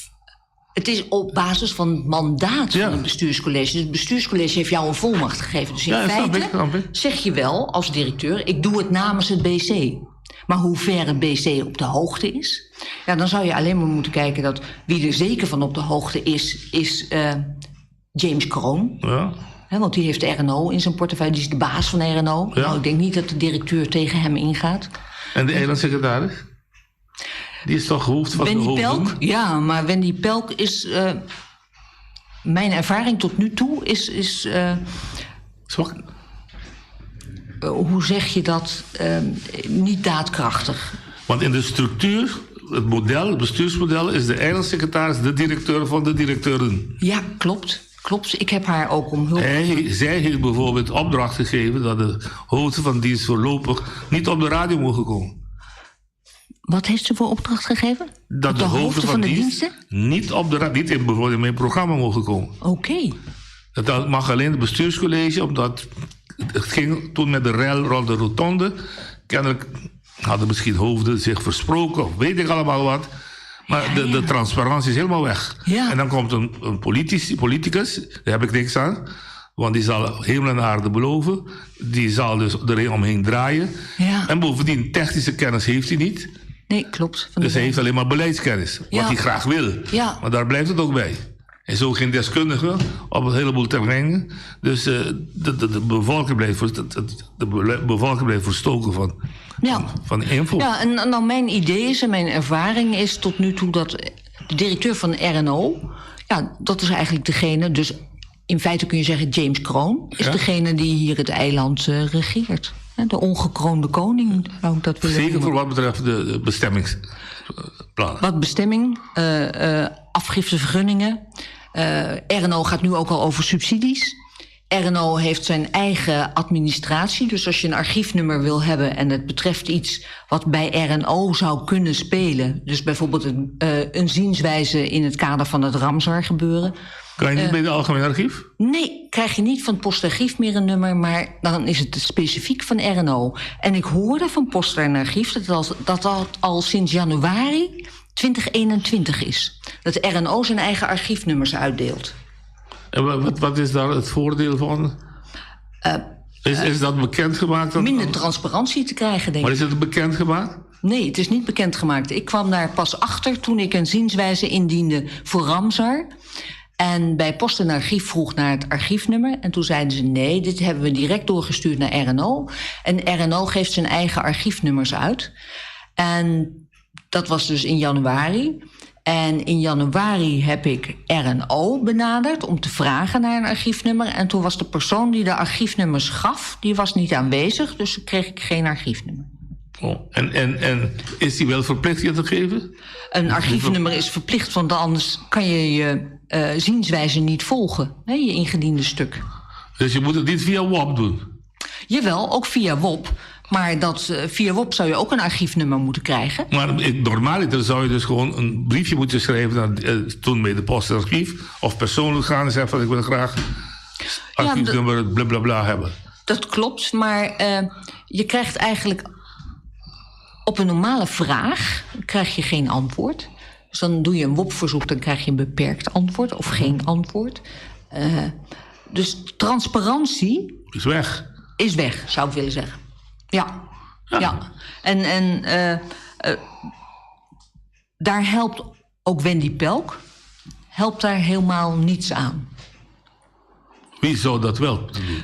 Het is op basis van het mandaat van het bestuurscollege. Dus het bestuurscollege heeft jou een volmacht gegeven. Dus in feite zeg je wel als directeur, ik doe het namens het BC. Maar hoe ver het BC op de hoogte is, ja, dan zou je alleen maar moeten kijken dat wie er zeker van op de hoogte is James Kroon. Ja. Want die heeft RNO in zijn portefeuille, die is de baas van RNO. Ja. Nou, ik denk niet dat de directeur tegen hem ingaat. En de eilandsecretaris? Die is toch hoofd van Wendy de hoofden? Pelk? Ja, maar Wendy Pelk is... mijn ervaring tot nu toe is zwak. Hoe zeg je dat? Niet daadkrachtig. Want in de structuur, het bestuursmodel, is de eilandsecretaris de directeur van de directeuren. Ja, klopt. Ik heb haar ook om hulp. Zij heeft bijvoorbeeld opdracht gegeven dat de hoofden van dienst voorlopig niet op de radio mogen komen. Wat heeft ze voor opdracht gegeven? Dat de hoofden van de diensten niet op de niet in bijvoorbeeld in mijn programma mogen komen. Oké. Dat mag alleen het bestuurscollege, omdat het ging toen met de rel rond de rotonde. Kennelijk hadden misschien hoofden zich versproken of weet ik allemaal wat. Maar de transparantie is helemaal weg. Ja. En dan komt een politicus, daar heb ik niks aan. Want die zal hemel en aarde beloven. Die zal dus er omheen draaien. Ja. En bovendien, technische kennis heeft hij niet. Nee, klopt. Dus hij heeft alleen maar beleidskennis. Wat hij graag wil. Ja. Maar daar blijft het ook bij. Hij is ook geen deskundige op een heleboel terreinen. Dus de bevolking blijft verstoken van info. Ja, en nou mijn idee is en mijn ervaring is tot nu toe dat de directeur van RNO, ja, dat is eigenlijk degene, dus in feite kun je zeggen James Kroon is degene die hier het eiland regeert. De ongekroonde koning zou ik dat willen Zeker noemen. voor wat betreft de bestemmingsplan. Wat bestemming, afgiftevergunningen. RNO gaat nu ook al over subsidies. RNO heeft zijn eigen administratie. Dus als je een archiefnummer wil hebben en het betreft iets wat bij RNO zou kunnen spelen, dus bijvoorbeeld een zienswijze in het kader van het Ramsar gebeuren. Kan je niet bij het Algemeen Archief? Nee, krijg je niet van het Postarchief meer een nummer, maar dan is het specifiek van RNO. En ik hoorde van Post en Archief dat al sinds januari 2021 is. Dat RNO zijn eigen archiefnummers uitdeelt. En wat is daar het voordeel van? Is dat bekendgemaakt? Minder transparantie te krijgen, denk ik. Maar is het bekendgemaakt? Nee, het is niet bekendgemaakt. Ik kwam daar pas achter toen ik een zienswijze indiende voor Ramsar. En bij Post en Archief vroeg naar het archiefnummer. En toen zeiden ze nee, dit hebben we direct doorgestuurd naar RNO. En RNO geeft zijn eigen archiefnummers uit. En dat was dus in januari. En in januari heb ik RNO benaderd om te vragen naar een archiefnummer. En toen was de persoon die de archiefnummers gaf, die was niet aanwezig. Dus kreeg ik geen archiefnummer. Oh, en is die wel verplicht je te geven? Een archiefnummer is verplicht, want anders kan je je zienswijze niet volgen. Hè, je ingediende stuk. Dus je moet het niet via WOP doen? Jawel, ook via WOP. Maar via WOP zou je ook een archiefnummer moeten krijgen. Maar normaliter zou je dus gewoon een briefje moeten schrijven naar toen bij de post en archief. Of persoonlijk gaan en zeggen van ik wil graag archiefnummer blablabla hebben. Dat klopt, maar je krijgt eigenlijk op een normale vraag krijg je geen antwoord. Dus dan doe je een WOP-verzoek, dan krijg je een beperkt antwoord of geen antwoord. Dus transparantie is weg, zou ik willen zeggen. Ja. En daar helpt ook Wendy Pelk. Helpt daar helemaal niets aan. Wie zou dat wel doen?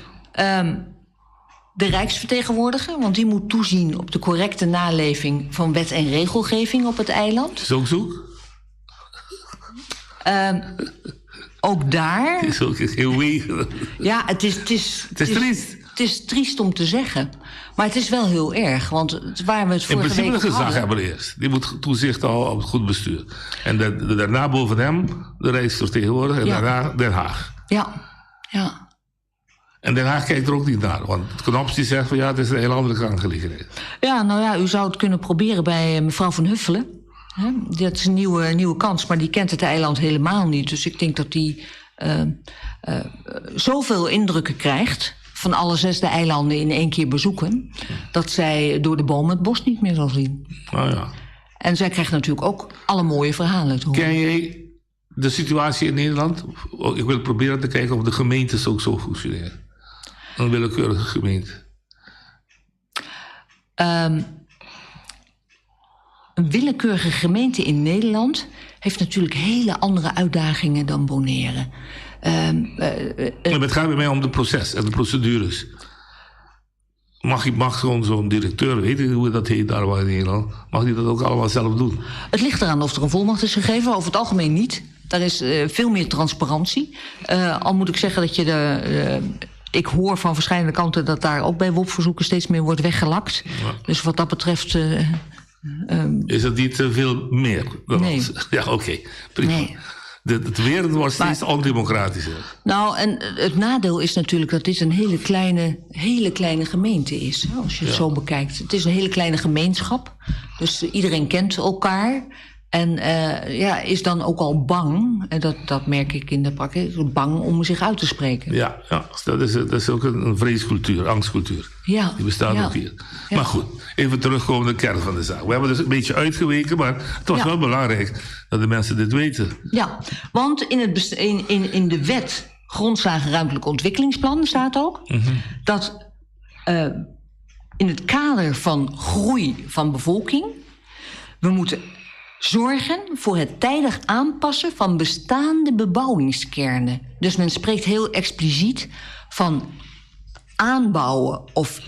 De Rijksvertegenwoordiger, want die moet toezien op de correcte naleving van wet en regelgeving op het eiland. Is ook zoek? Ook daar. Is ook heel wegen. Ja, het is triest. Het is triest om te zeggen. Maar het is wel heel erg, want waar we het vorige week in principe een hadden... gezaghebber eerst. Die moet toezicht houden op het goed bestuur. En daarna boven hem de Rijksvertegenwoordiger en daarna Den Haag. Ja. En Den Haag kijkt er ook niet naar. Want het Knops die zegt van ja, het is een hele andere aangelegenheid. Ja, nou ja, u zou het kunnen proberen bij mevrouw Van Huffelen. Dat is een nieuwe kans, maar die kent het eiland helemaal niet. Dus ik denk dat die zoveel indrukken krijgt van alle 6 eilanden in 1 keer bezoeken, dat zij door de bomen het bos niet meer zal zien. Oh ja. En zij krijgt natuurlijk ook alle mooie verhalen te horen. Ken jij de situatie in Nederland? Ik wil proberen te kijken of de gemeentes ook zo functioneren. Een willekeurige gemeente. Een willekeurige gemeente in Nederland heeft natuurlijk hele andere uitdagingen dan Bonaire. Het gaat bij mij om de proces en de procedures. Mag gewoon zo'n directeur, weet je hoe dat heet daar in Nederland, mag die dat ook allemaal zelf doen? Het ligt eraan of er een volmacht is gegeven. Over het algemeen niet. Daar is veel meer transparantie. Al moet ik zeggen dat ik hoor van verschillende kanten dat daar ook bij WOP-verzoeken steeds meer wordt weggelakt. Ja. Dus wat dat betreft... is het niet veel meer? Nee. Ja, oké. Prima. Nee. Het wereld wordt steeds ondemocratischer. Nou, en het nadeel is natuurlijk dat dit een hele kleine gemeente is. Als je het zo bekijkt. Het is een hele kleine gemeenschap. Dus iedereen kent elkaar. En is dan ook al bang, en dat merk ik in de praktijk, bang om zich uit te spreken. Ja, dat is ook een vreescultuur, angstcultuur. Ja. Die bestaat ook hier. Ja. Maar goed, even terugkomen naar de kern van de zaak. We hebben dus een beetje uitgeweken, maar het was wel belangrijk dat de mensen dit weten. Ja, want in de wet Grondslagen Ruimtelijk Ontwikkelingsplan staat ook dat in het kader van groei van bevolking we moeten zorgen voor het tijdig aanpassen van bestaande bebouwingskernen. Dus men spreekt heel expliciet van aanbouwen of...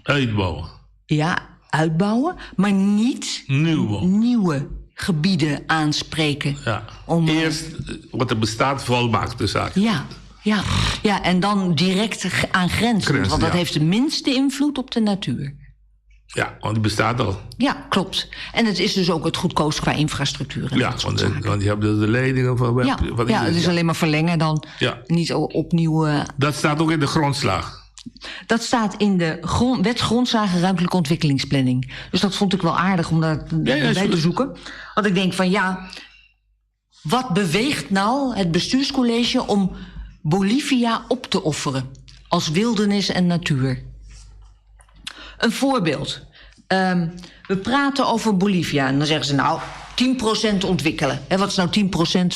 Uitbouwen. Ja, uitbouwen, maar niet nieuwe gebieden aanspreken. Ja. Eerst wat er bestaat volmaakt de zaak. Ja, en dan direct aangrenzend, want dat heeft de minste invloed op de natuur. Ja, want die bestaat al. Ja, klopt. En het is dus ook het goedkoopst qua infrastructuur. Ja, want je hebt de leidingen van... het is alleen maar verlengen dan. Ja. Niet opnieuw... Dat staat ook in de grondslag. Dat staat in de wet Grondslagen Ruimtelijke Ontwikkelingsplanning. Dus dat vond ik wel aardig om daarbij te zoeken. Want ik denk van wat beweegt nou het bestuurscollege om Bolivia op te offeren als wildernis en natuur? Een voorbeeld. We praten over Bolivia en dan zeggen ze 10% ontwikkelen. Wat is nou 10%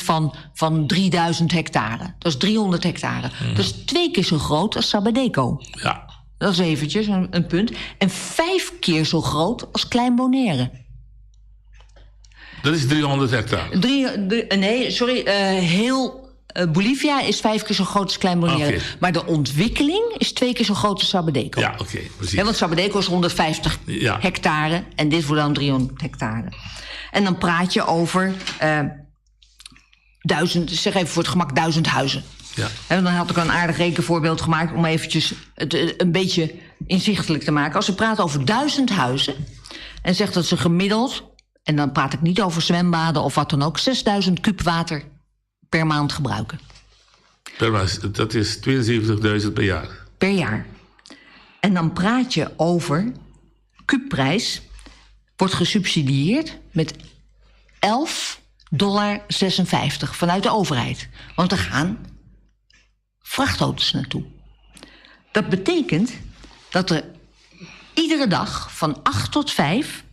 van 3000 hectare? Dat is 300 hectare. Dat is 2 keer zo groot als Sabadeco. Ja. Dat is eventjes een punt. En 5 keer zo groot als Klein Bonaire. Dat is 300 hectare. Heel Bolivia is 5 keer zo groot als Klein Bonaire. Okay. Maar de ontwikkeling is 2 keer zo groot als Sabadeco. Ja, oké, precies. Want Sabadeco is 150 hectare en dit wordt dan 300 hectare. En dan praat je over zeg even voor het gemak 1000 huizen. Ja. En dan had ik een aardig rekenvoorbeeld gemaakt om eventjes het een beetje inzichtelijk te maken. Als we praten over 1000 huizen en zegt dat ze gemiddeld, en dan praat ik niet over zwembaden of wat dan ook, 6000 kuub water per maand gebruiken. Per maand, dat is 72.000 per jaar. Per jaar. En dan praat je over kuupprijs, wordt gesubsidieerd met $11,56 vanuit de overheid. Want er gaan vrachtauto's naartoe. Dat betekent dat er iedere dag van 8 tot 5...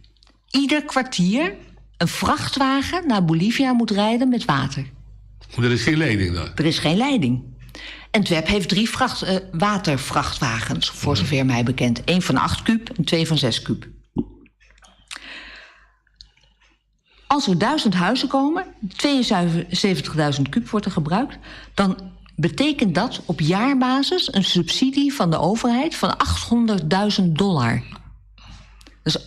ieder kwartier een vrachtwagen naar Bolivia moet rijden met water. Er is geen leiding daar? Er is geen leiding. En Tweb heeft 3 watervrachtwagens, voor zover mij bekend. 1 van 8 kuub en 2 van 6 kuub. Als er 1000 huizen komen, 72.000 kuub wordt er gebruikt, dan betekent dat op jaarbasis een subsidie van de overheid van $800.000. Dus $800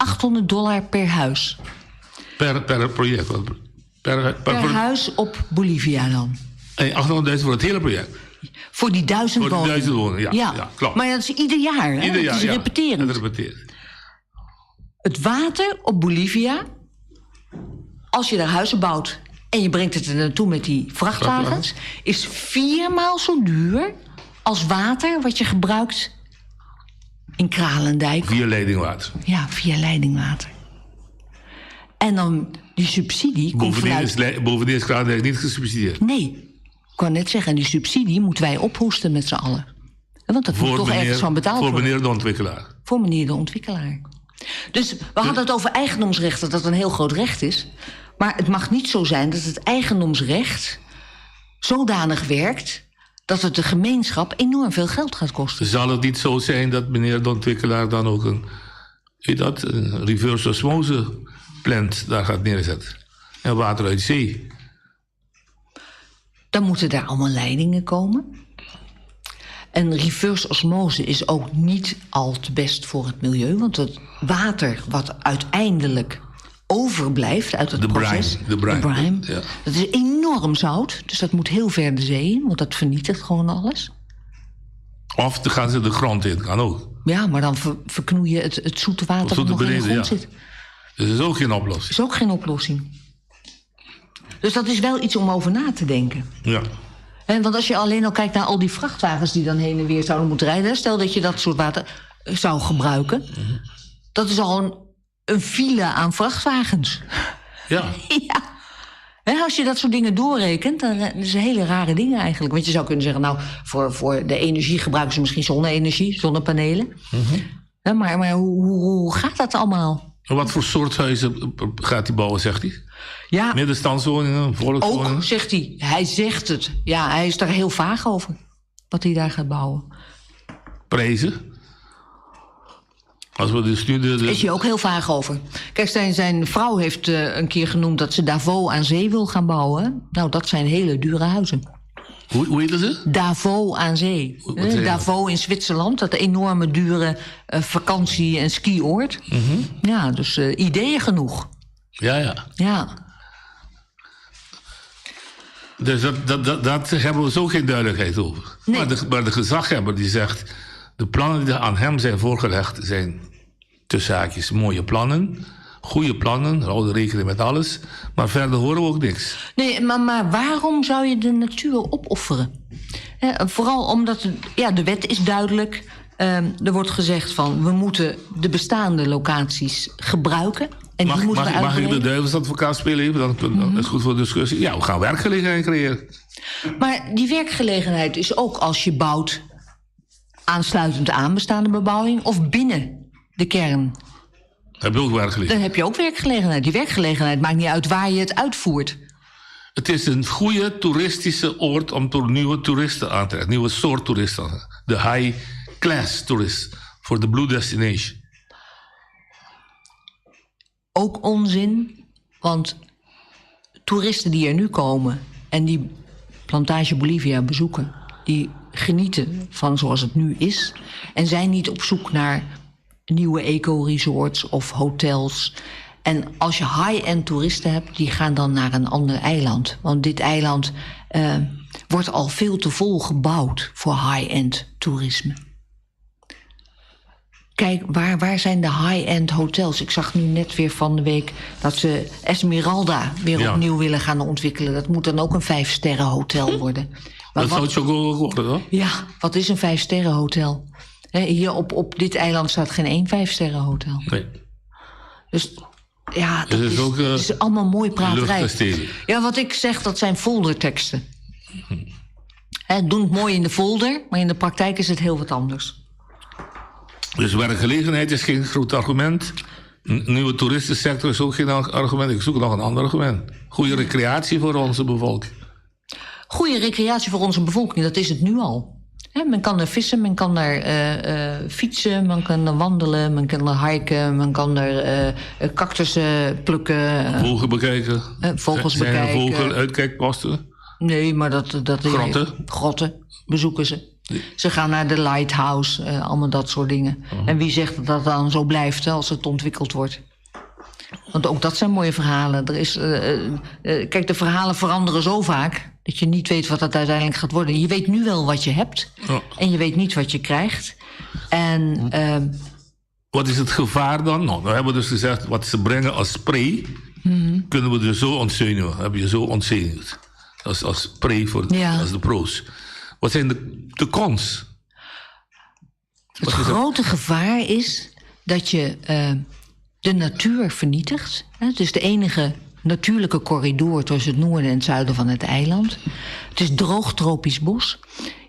per huis. Per project? Per huis op Bolivia dan. En $800.000 voor het hele project? Voor die 1000 woningen. Voor die 1000 woningen, ja, klopt. Maar dat is ieder jaar, hè? Ieder jaar, het is repeterend. Het repeteert. Het water op Bolivia, als je daar huizen bouwt en je brengt het er naartoe met die vrachtwagens, is 4 maal zo duur als water wat je gebruikt in Kralendijk. Via leidingwater. Ja, via leidingwater. En dan die subsidie komt vanuit... Bovendien is Kralendijk niet gesubsidieerd. Nee, ik kan net zeggen, en die subsidie moeten wij ophoesten met z'n allen. Want dat moet toch ergens van betaald worden. Voor meneer de ontwikkelaar. Voor meneer de ontwikkelaar. Dus we hadden het over eigendomsrecht, dat een heel groot recht is. Maar het mag niet zo zijn dat het eigendomsrecht zodanig werkt dat het de gemeenschap enorm veel geld gaat kosten. Zal het niet zo zijn dat meneer de ontwikkelaar dan ook een reverse osmose plant daar gaat neerzetten? En water uit zee? Dan moeten daar allemaal leidingen komen. En reverse osmose is ook niet al te best voor het milieu, want het water wat uiteindelijk overblijft uit het proces, de brine. Ja. Dat is enorm zout, dus dat moet heel ver de zee in, want dat vernietigt gewoon alles. Of dan gaan ze de grond in, kan ook. Ja, maar dan verknoei je het zoete water dat nog in de grond zit. Dus dat is ook geen oplossing. Is ook geen oplossing. Dus dat is wel iets om over na te denken. Ja. Want als je alleen al kijkt naar al die vrachtwagens die dan heen en weer zouden moeten rijden, stel dat je dat soort water zou gebruiken, dat is al een file aan vrachtwagens. Ja. Ja. En als je dat soort dingen doorrekent, dan zijn het hele rare dingen eigenlijk. Want je zou kunnen zeggen, nou, voor de energie gebruiken ze misschien zonne-energie, zonnepanelen. Maar hoe gaat dat allemaal? En wat voor soort huizen gaat hij bouwen, zegt hij? Ja. Middenstandswoningen, volkswoningen? Ook, zegt hij. Hij zegt het. Ja, hij is daar heel vaag over. Wat hij daar gaat bouwen. Prijzen? Als we dus nu is hij ook heel vaag over. Kijk, zijn vrouw heeft een keer genoemd dat ze Davos aan zee wil gaan bouwen. Nou, dat zijn hele dure huizen. Hoe heet ze? Davos aan zee. Davos in Zwitserland, dat enorme dure vakantie- en skioord. Ja, dus ideeën genoeg. Ja. Dus dat hebben we zo geen duidelijkheid over. Nee. Maar de gezaghebber die zegt, de plannen die aan hem zijn voorgelegd zijn tussen haakjes mooie plannen, goede plannen, houden rekening met alles, maar verder horen we ook niks. Nee, maar waarom zou je de natuur opofferen? Vooral omdat de wet is duidelijk. Er wordt gezegd van, we moeten de bestaande locaties gebruiken. En mag ik de duivelsadvocaat spelen even? Dan is het goed voor de discussie. Ja, we gaan werkgelegenheid creëren. Maar die werkgelegenheid is ook als je bouwt aansluitend aan bestaande bebouwing of binnen de kern. Heb je ook werkgelegenheid? Dan heb je ook werkgelegenheid. Die werkgelegenheid maakt niet uit waar je het uitvoert. Het is een goede toeristische oord om nieuwe toeristen aan te trekken. Nieuwe soort toeristen. De high-class toerist. Voor de Blue Destination. Ook onzin, want toeristen die er nu komen en die Plantage Bolivia bezoeken, die genieten van zoals het nu is en zijn niet op zoek naar nieuwe eco-resorts of hotels. En als je high-end toeristen hebt, die gaan dan naar een ander eiland. Want dit eiland wordt al veel te vol gebouwd voor high-end toerisme. Kijk, waar zijn de high-end hotels? Ik zag nu net weer van de week dat ze Esmeralda weer opnieuw willen gaan ontwikkelen. Dat moet dan ook een 5-sterren hotel worden. Maar dat zou het zo worden, hoor. Ja, wat is een 5-sterren hotel? Hier op dit eiland staat geen 1 5-sterren hotel. Nee. Dus ja, dat het is ook, het is allemaal mooi praterij. luchtkastelen. Ja, wat ik zeg, dat zijn folderteksten. Doen het mooi in de folder, maar in de praktijk is het heel wat anders. Dus werkgelegenheid is geen groot argument. Nieuwe toeristensector is ook geen argument. Ik zoek nog een ander argument. Goede recreatie voor onze bevolking. Goede recreatie voor onze bevolking, dat is het nu al. Men kan er vissen, men kan daar fietsen, men kan er wandelen, men kan er hiken, men kan er cactussen plukken. Vogels bekijken. Vogels Zijn er bekijken. vogeluitkijkposten? Nee, maar dat Grotten? Grotten bezoeken ze. Ze gaan naar de lighthouse, allemaal dat soort dingen. En wie zegt dat dat dan zo blijft als het ontwikkeld wordt? Want ook dat zijn mooie verhalen. Kijk, de verhalen veranderen zo vaak dat je niet weet wat het uiteindelijk gaat worden. Je weet nu wel wat je hebt en je weet niet wat je krijgt. En wat is het gevaar dan? Nou, we hebben dus gezegd, wat ze brengen als spray, kunnen we dus zo ontzenuwen. Heb je zo ontzenuwd. Als spray als de pro's. Wat zijn de cons? Het grote gevaar is dat je de natuur vernietigt. Het is de enige natuurlijke corridor tussen het noorden en het zuiden van het eiland. Het is droog tropisch bos.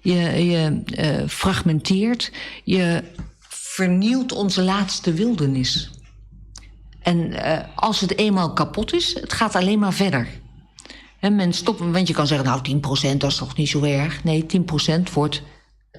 Je fragmenteert. Je vernielt onze laatste wildernis. En als het eenmaal kapot is, het gaat alleen maar verder. Men stopt, want je kan zeggen, nou 10%, dat is toch niet zo erg. Nee, 10% wordt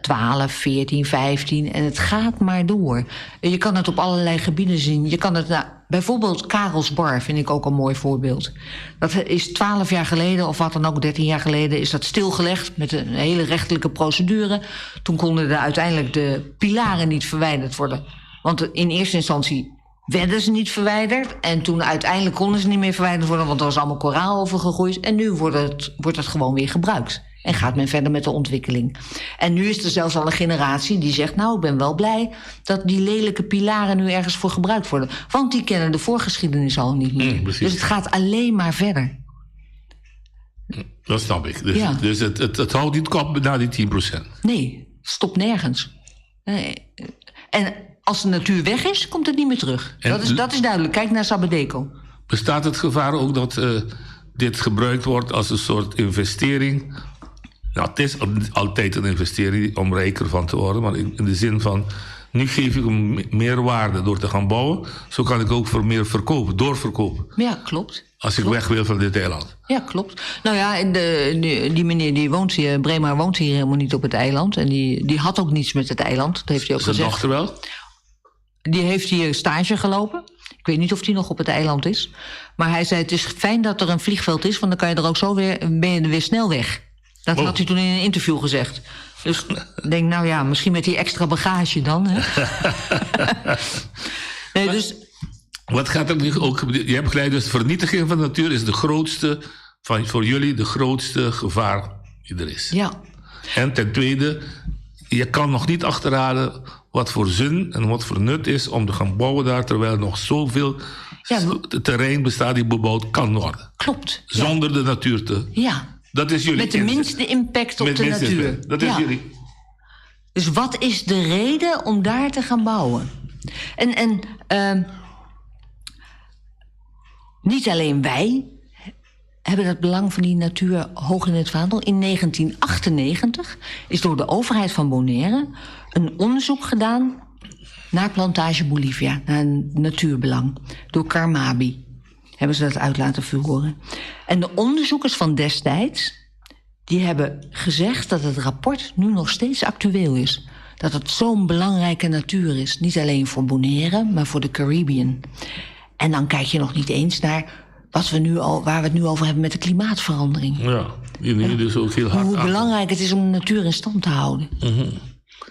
12, 14, 15 en het gaat maar door. Je kan het op allerlei gebieden zien. Je kan het, bijvoorbeeld Karelsbar vind ik ook een mooi voorbeeld. Dat is 12 jaar geleden, of wat dan ook, 13 jaar geleden, is dat stilgelegd met een hele rechtelijke procedure. Toen konden uiteindelijk de pilaren niet verwijderd worden. Want in eerste instantie werden ze niet verwijderd. En toen uiteindelijk konden ze niet meer verwijderd worden, want er was allemaal koraal over gegroeid. En nu wordt het gewoon weer gebruikt. En gaat men verder met de ontwikkeling. En nu is er zelfs al een generatie die zegt, nou, ik ben wel blij dat die lelijke pilaren nu ergens voor gebruikt worden. Want die kennen de voorgeschiedenis al niet meer. Dus het gaat alleen maar verder. Dat snap ik. Dus het houdt niet kop na die 10%. Nee, het stopt nergens. En als de natuur weg is, komt het niet meer terug. Dat is duidelijk. Kijk naar Sabadeco. Bestaat het gevaar ook dat dit gebruikt wordt als een soort investering? Nou, het is altijd een investering om rijker van te worden. Maar in de zin van, nu geef ik hem meer waarde door te gaan bouwen. Zo kan ik ook voor meer verkopen, doorverkopen. Ja, klopt. Als ik weg wil van dit eiland. Ja, klopt. Nou ja, die meneer die woont hier, Brema woont hier helemaal niet op het eiland. En die had ook niets met het eiland. Dat heeft hij ook gezegd. Zijn dochter wel? Die heeft hier stage gelopen. Ik weet niet of die nog op het eiland is. Maar hij zei, het is fijn dat er een vliegveld is, want dan kan je er ook zo ben je er weer snel weg. Dat had hij toen in een interview gezegd. Dus ik denk, nou ja, misschien met die extra bagage dan. Hè? Nee, dus wat gaat er nu ook? Je hebt gelijk, dus vernietiging van de natuur is de grootste, voor jullie de grootste gevaar die er is. Ja. En ten tweede, je kan nog niet achterhalen wat voor zin en wat voor nut is om te gaan bouwen daar, terwijl er nog zoveel terrein bestaat die bebouwd kan worden. Klopt. Zonder de natuur te. Ja. Dat is jullie. Met de minste impact op de natuur. Impact. Dat is jullie. Dus wat is de reden om daar te gaan bouwen? En niet alleen wij hebben het belang van die natuur hoog in het vaandel. In 1998 is door de overheid van Bonaire een onderzoek gedaan naar Plantage Bolivia, naar een natuurbelang, door Carmabi. Hebben ze dat uit laten voeren. En de onderzoekers van destijds, die hebben gezegd dat het rapport nu nog steeds actueel is. Dat het zo'n belangrijke natuur is. Niet alleen voor Bonaire, maar voor de Caribbean. En dan kijk je nog niet eens naar waar we het nu over hebben met de klimaatverandering. Ja, die dus ook heel hard hoe belangrijk het is om de natuur in stand te houden.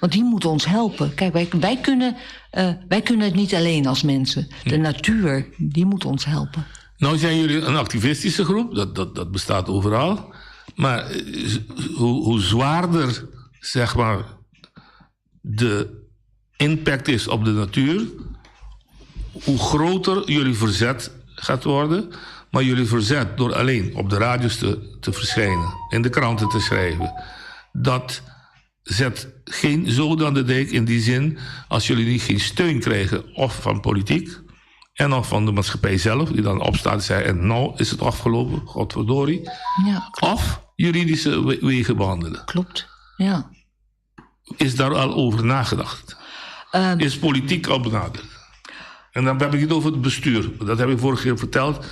Want die moeten ons helpen. Kijk, wij kunnen het niet alleen als mensen. De natuur, die moet ons helpen. Nou zijn jullie een activistische groep, dat bestaat overal. Maar hoe zwaarder, zeg maar, de impact is op de natuur, hoe groter jullie verzet gaat worden. Maar jullie verzet door alleen op de radio's te verschijnen, in de kranten te schrijven, dat zet geen zoden aan de dijk in die zin, als jullie niet geen steun krijgen, of van politiek, en of van de maatschappij zelf, die dan opstaat en zegt, en nou is het afgelopen, godverdorie. Ja, of juridische wegen behandelen. Klopt, ja. Is daar al over nagedacht? Is politiek al benaderd? En dan heb ik het over het bestuur. Dat heb ik vorige keer verteld.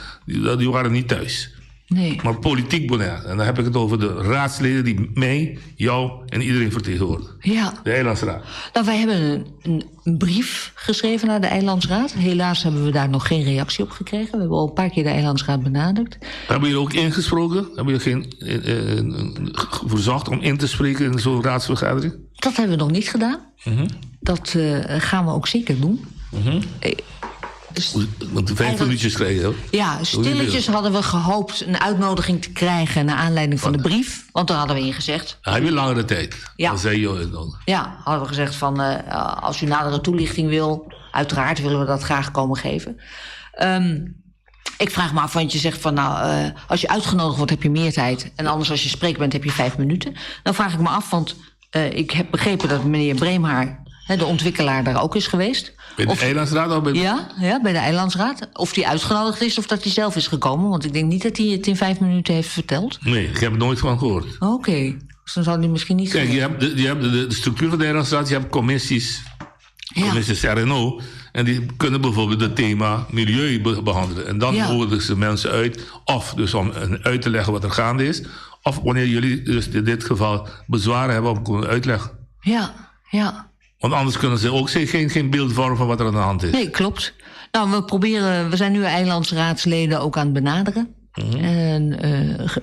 Die waren niet thuis. Nee. Maar politiek Bonaire. En dan heb ik het over de raadsleden die mij, jou en iedereen vertegenwoordigen. Ja. De Eilandsraad. Nou, wij hebben een brief geschreven naar de Eilandsraad. Helaas hebben we daar nog geen reactie op gekregen. We hebben al een paar keer de Eilandsraad benaderd. Hebben jullie ook ingesproken? Hebben jullie verzocht om in te spreken in zo'n raadsvergadering? Dat hebben we nog niet gedaan. Dat gaan we ook zeker doen. Want 5 minuutjes krijgen, hoor. Ja, stilletjes hadden we gehoopt een uitnodiging te krijgen naar aanleiding van de brief. Want daar hadden we in gezegd. Heb je langere tijd? Ja. Dan zei je dan. Ja, hadden we gezegd van als u nadere toelichting wil, uiteraard willen we dat graag komen geven. Ik vraag me af, want je zegt van als je uitgenodigd wordt heb je meer tijd. En anders als je spreek bent heb je 5 minuten. Dan vraag ik me af, want ik heb begrepen dat meneer Breemhaar, de ontwikkelaar, daar ook is geweest. Bij de Eilandsraad of bij de... Ja, bij de Eilandsraad. Of die uitgenodigd is of dat hij zelf is gekomen. Want ik denk niet dat hij het in 5 minuten heeft verteld. Nee, ik heb er nooit van gehoord. Oké, dus dan zou hij misschien niet... Kijk, je hebt de structuur van de Eilandsraad. Je hebt commissies RNO. En die kunnen bijvoorbeeld het thema milieu behandelen. En dan nodigen ze mensen uit. Of dus om uit te leggen wat er gaande is. Of wanneer jullie dus in dit geval bezwaren hebben om kunnen uitleggen. Ja. Want anders kunnen ze ook geen beeld vormen van wat er aan de hand is. Nee, klopt. Nou, we zijn nu eilandsraadsleden ook aan het benaderen. En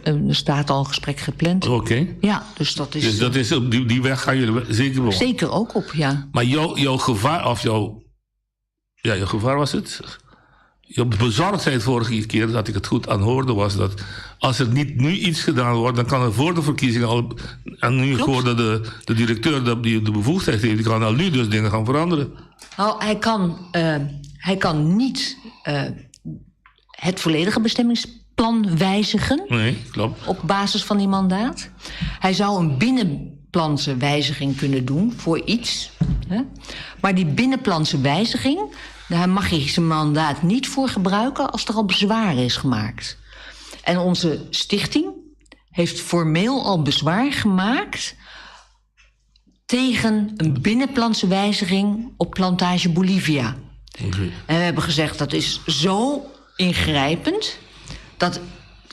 er staat al een gesprek gepland. Oké. Ja, dus dat is... Dus dat is op die weg gaan jullie zeker wel. Zeker ook op, ja. Maar jouw gevaar, of jouw gevaar was het? Jouw bezorgdheid vorige keer, dat ik het goed aanhoorde, was dat als er niet nu iets gedaan wordt, dan kan er voor de verkiezingen al... En nu gehoord dat de directeur die de bevoegdheid heeft, die kan al nu dus dingen gaan veranderen. Nou, hij kan niet het volledige bestemmingsplan wijzigen. Nee, klopt. Op basis van die mandaat. Hij zou een binnenplanse wijziging kunnen doen voor iets. Hè? Maar die binnenplanse wijziging, daar mag hij zijn mandaat niet voor gebruiken als er al bezwaar is gemaakt. En onze stichting heeft formeel al bezwaar gemaakt tegen een binnenplanse wijziging op plantage Bolivia. Okay. En we hebben gezegd dat is zo ingrijpend, dat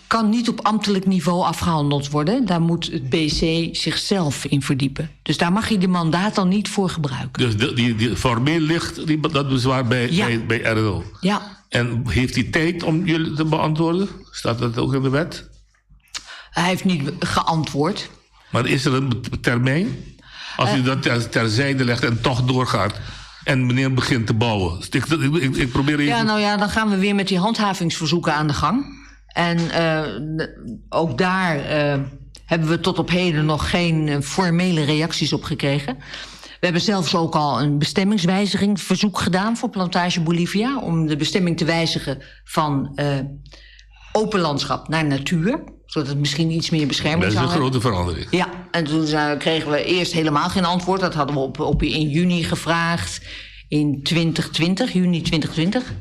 kan niet op ambtelijk niveau afgehandeld worden. Daar moet het BC zichzelf in verdiepen. Dus daar mag je de mandaat dan niet voor gebruiken. Dus die formeel ligt dat bezwaar bij RNO? Ja. En heeft hij tijd om jullie te beantwoorden? Staat dat ook in de wet? Hij heeft niet geantwoord. Maar is er een termijn? Als u dat terzijde legt en toch doorgaat en meneer begint te bouwen. Ik probeer even... Ja, nou ja, dan gaan we weer met die handhavingsverzoeken aan de gang. En ook daar hebben we tot op heden nog geen formele reacties op gekregen. We hebben zelfs ook al een bestemmingswijzigingsverzoek gedaan voor plantage Bolivia, om de bestemming te wijzigen van open landschap naar natuur, zodat het misschien iets meer bescherming zou hebben. Dat is een grote verandering. Ja, en toen kregen we eerst helemaal geen antwoord. Dat hadden we in juni gevraagd, in 2020, juni 2020.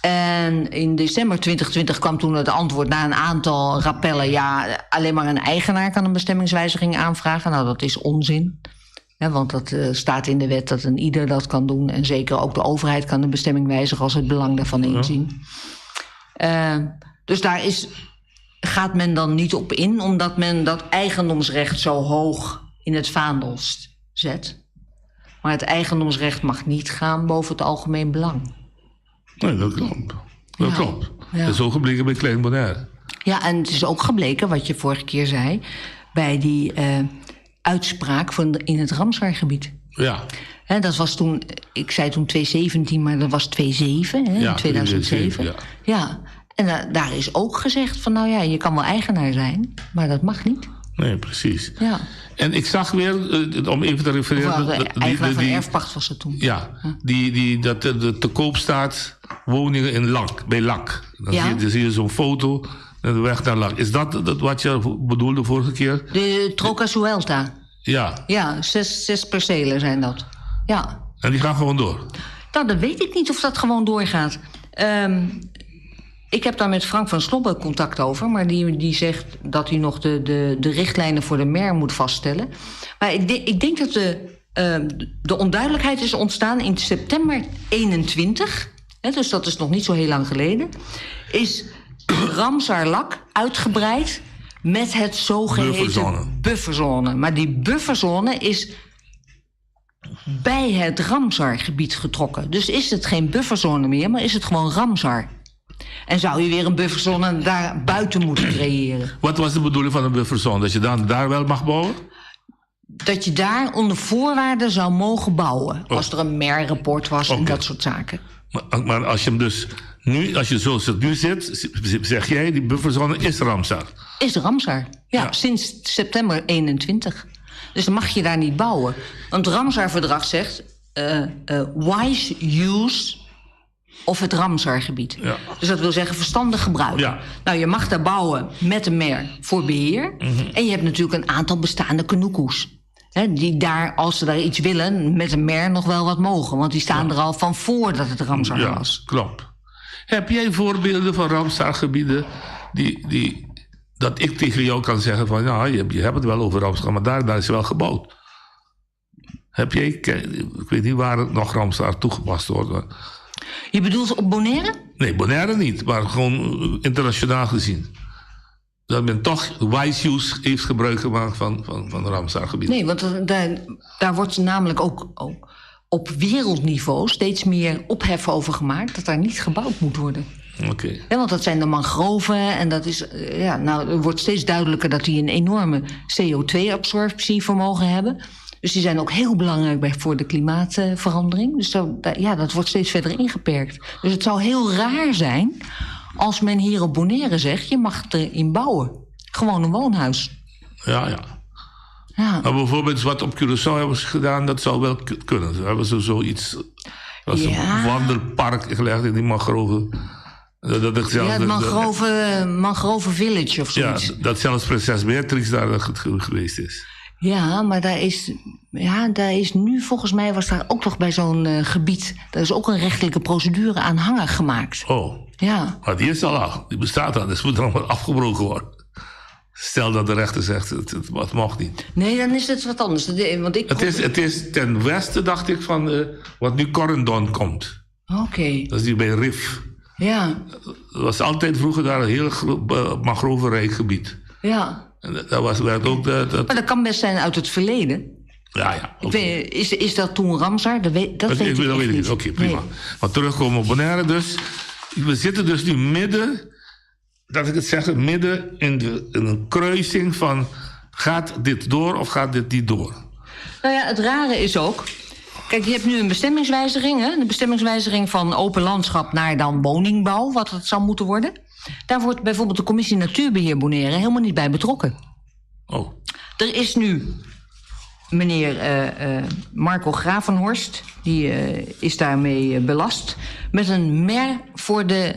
En in december 2020 kwam toen het antwoord na een aantal rappellen. Ja, alleen maar een eigenaar kan een bestemmingswijziging aanvragen. Nou, dat is onzin. Ja, want dat staat in de wet dat een ieder dat kan doen. En zeker ook de overheid kan een bestemming wijzigen als het belang daarvan inzien. Dus daar gaat men dan niet op in, omdat men dat eigendomsrecht zo hoog in het vaandel zet. Maar het eigendomsrecht mag niet gaan boven het algemeen belang. Nee, dat klopt. Dat klopt. Ja. Dat is ook gebleken bij Klein Bonaire. Ja, en het is ook gebleken, wat je vorige keer zei, bij die uitspraak in het Ramsar-gebied. Ja. Hè, dat was toen, ik zei toen 2017, maar dat was 2007, hè, in 2007. Ja. Ja, en daar is ook gezegd van, nou ja, je kan wel eigenaar zijn, maar dat mag niet. Nee, precies. Ja. En ik zag weer, om even te refereren... De eigenaar van erfpacht was het toen. Ja, dat te koop staat woningen in Lak, bij Lak. Dan zie je zo'n foto, de weg naar Lak. Is dat wat je bedoelde vorige keer? De Troca Suelta. Ja. Ja, 6 percelen zijn dat. Ja. En die gaan gewoon door? Nou, dan weet ik niet of dat gewoon doorgaat. Ik heb daar met Frank van Slobbe contact over, maar die zegt dat hij nog de richtlijnen voor de MER moet vaststellen. Maar ik denk dat de onduidelijkheid is ontstaan in september 21, hè, dus dat is nog niet zo heel lang geleden, is Ramsar-Lak uitgebreid met het zogeheten bufferzone. Maar die bufferzone is bij het Ramsar-gebied getrokken. Dus is het geen bufferzone meer, maar is het gewoon Ramsar. En zou je weer een bufferzone daar buiten moeten creëren. Wat was de bedoeling van een bufferzone? Dat je dan daar wel mag bouwen? Dat je daar onder voorwaarden zou mogen bouwen. Als er een MER-rapport was en dat soort zaken. Maar als je hem dus nu, als je zoals het nu zit, zeg jij, die bufferzone is Ramsar. Is Ramsar, ja. Sinds september 21. Dus dan mag je daar niet bouwen. Want het Ramsar-verdrag zegt wise use of het Ramsar-gebied. Ja. Dus dat wil zeggen verstandig gebruik. Ja. Nou, je mag daar bouwen met een MER voor beheer. Mm-hmm. En je hebt natuurlijk een aantal bestaande kanoekoes. Die daar, als ze daar iets willen, met een MER nog wel wat mogen. Want die staan er al van voor dat het Ramsar was. Klopt. Heb jij voorbeelden van Ramsar-gebieden dat ik tegen jou kan zeggen van, ja, je hebt het wel over Ramsar, maar daar is wel gebouwd. Heb jij, ik weet niet waar het nog Ramsar toegepast wordt. Je bedoelt op Bonaire? Nee, Bonaire niet, maar gewoon internationaal gezien. Dat men toch wise use heeft gebruik gemaakt van Ramsar-gebied. Nee, want daar wordt namelijk ook op wereldniveau steeds meer ophef over gemaakt dat daar niet gebouwd moet worden. Okay. Ja, want dat zijn de mangroven en dat is, het wordt steeds duidelijker dat die een enorme CO2-absorptievermogen hebben. Dus die zijn ook heel belangrijk voor de klimaatverandering. Dus dat wordt steeds verder ingeperkt. Dus het zou heel raar zijn als men hier op Bonaire zegt, je mag erin bouwen. Gewoon een woonhuis. Ja. Maar bijvoorbeeld wat op Curaçao hebben ze gedaan, dat zou wel kunnen. Ze hebben zoiets als een wandelpark gelegd in die mangroven. Het mangrove village of zoiets. Ja, dat zelfs prinses Beatrix daar geweest is. Ja, maar daar is nu, volgens mij was daar ook nog bij zo'n gebied, daar is ook een rechtelijke procedure aanhangig gemaakt. Oh. Ja. Maar die is al, die bestaat al, dus moet allemaal afgebroken worden. Stel dat de rechter zegt, het mag niet. Nee, dan is het wat anders. Het is ten westen, dacht ik, van wat nu Corendon komt. Oké. Dat is die bij Rif. Ja. Dat was altijd vroeger daar een heel mangrovenrijk gebied. Ja. En werd ook maar dat kan best zijn uit het verleden. Ja. Okay. Is dat toen Ramsar? Dat weet ik niet. Oké, prima. Nee. Maar terugkomen op Bonaire dus. We zitten dus nu midden, dat ik het zeg, midden in een kruising van, gaat dit door of gaat dit niet door? Nou ja, het rare is ook, kijk, je hebt nu een bestemmingswijziging, hè? De bestemmingswijziging van open landschap naar dan woningbouw, wat het zou moeten worden. Daar wordt bijvoorbeeld de Commissie Natuurbeheer Bonaire helemaal niet bij betrokken. Oh. Er is nu meneer Marco Gravenhorst, die is daarmee belast, met een MER voor de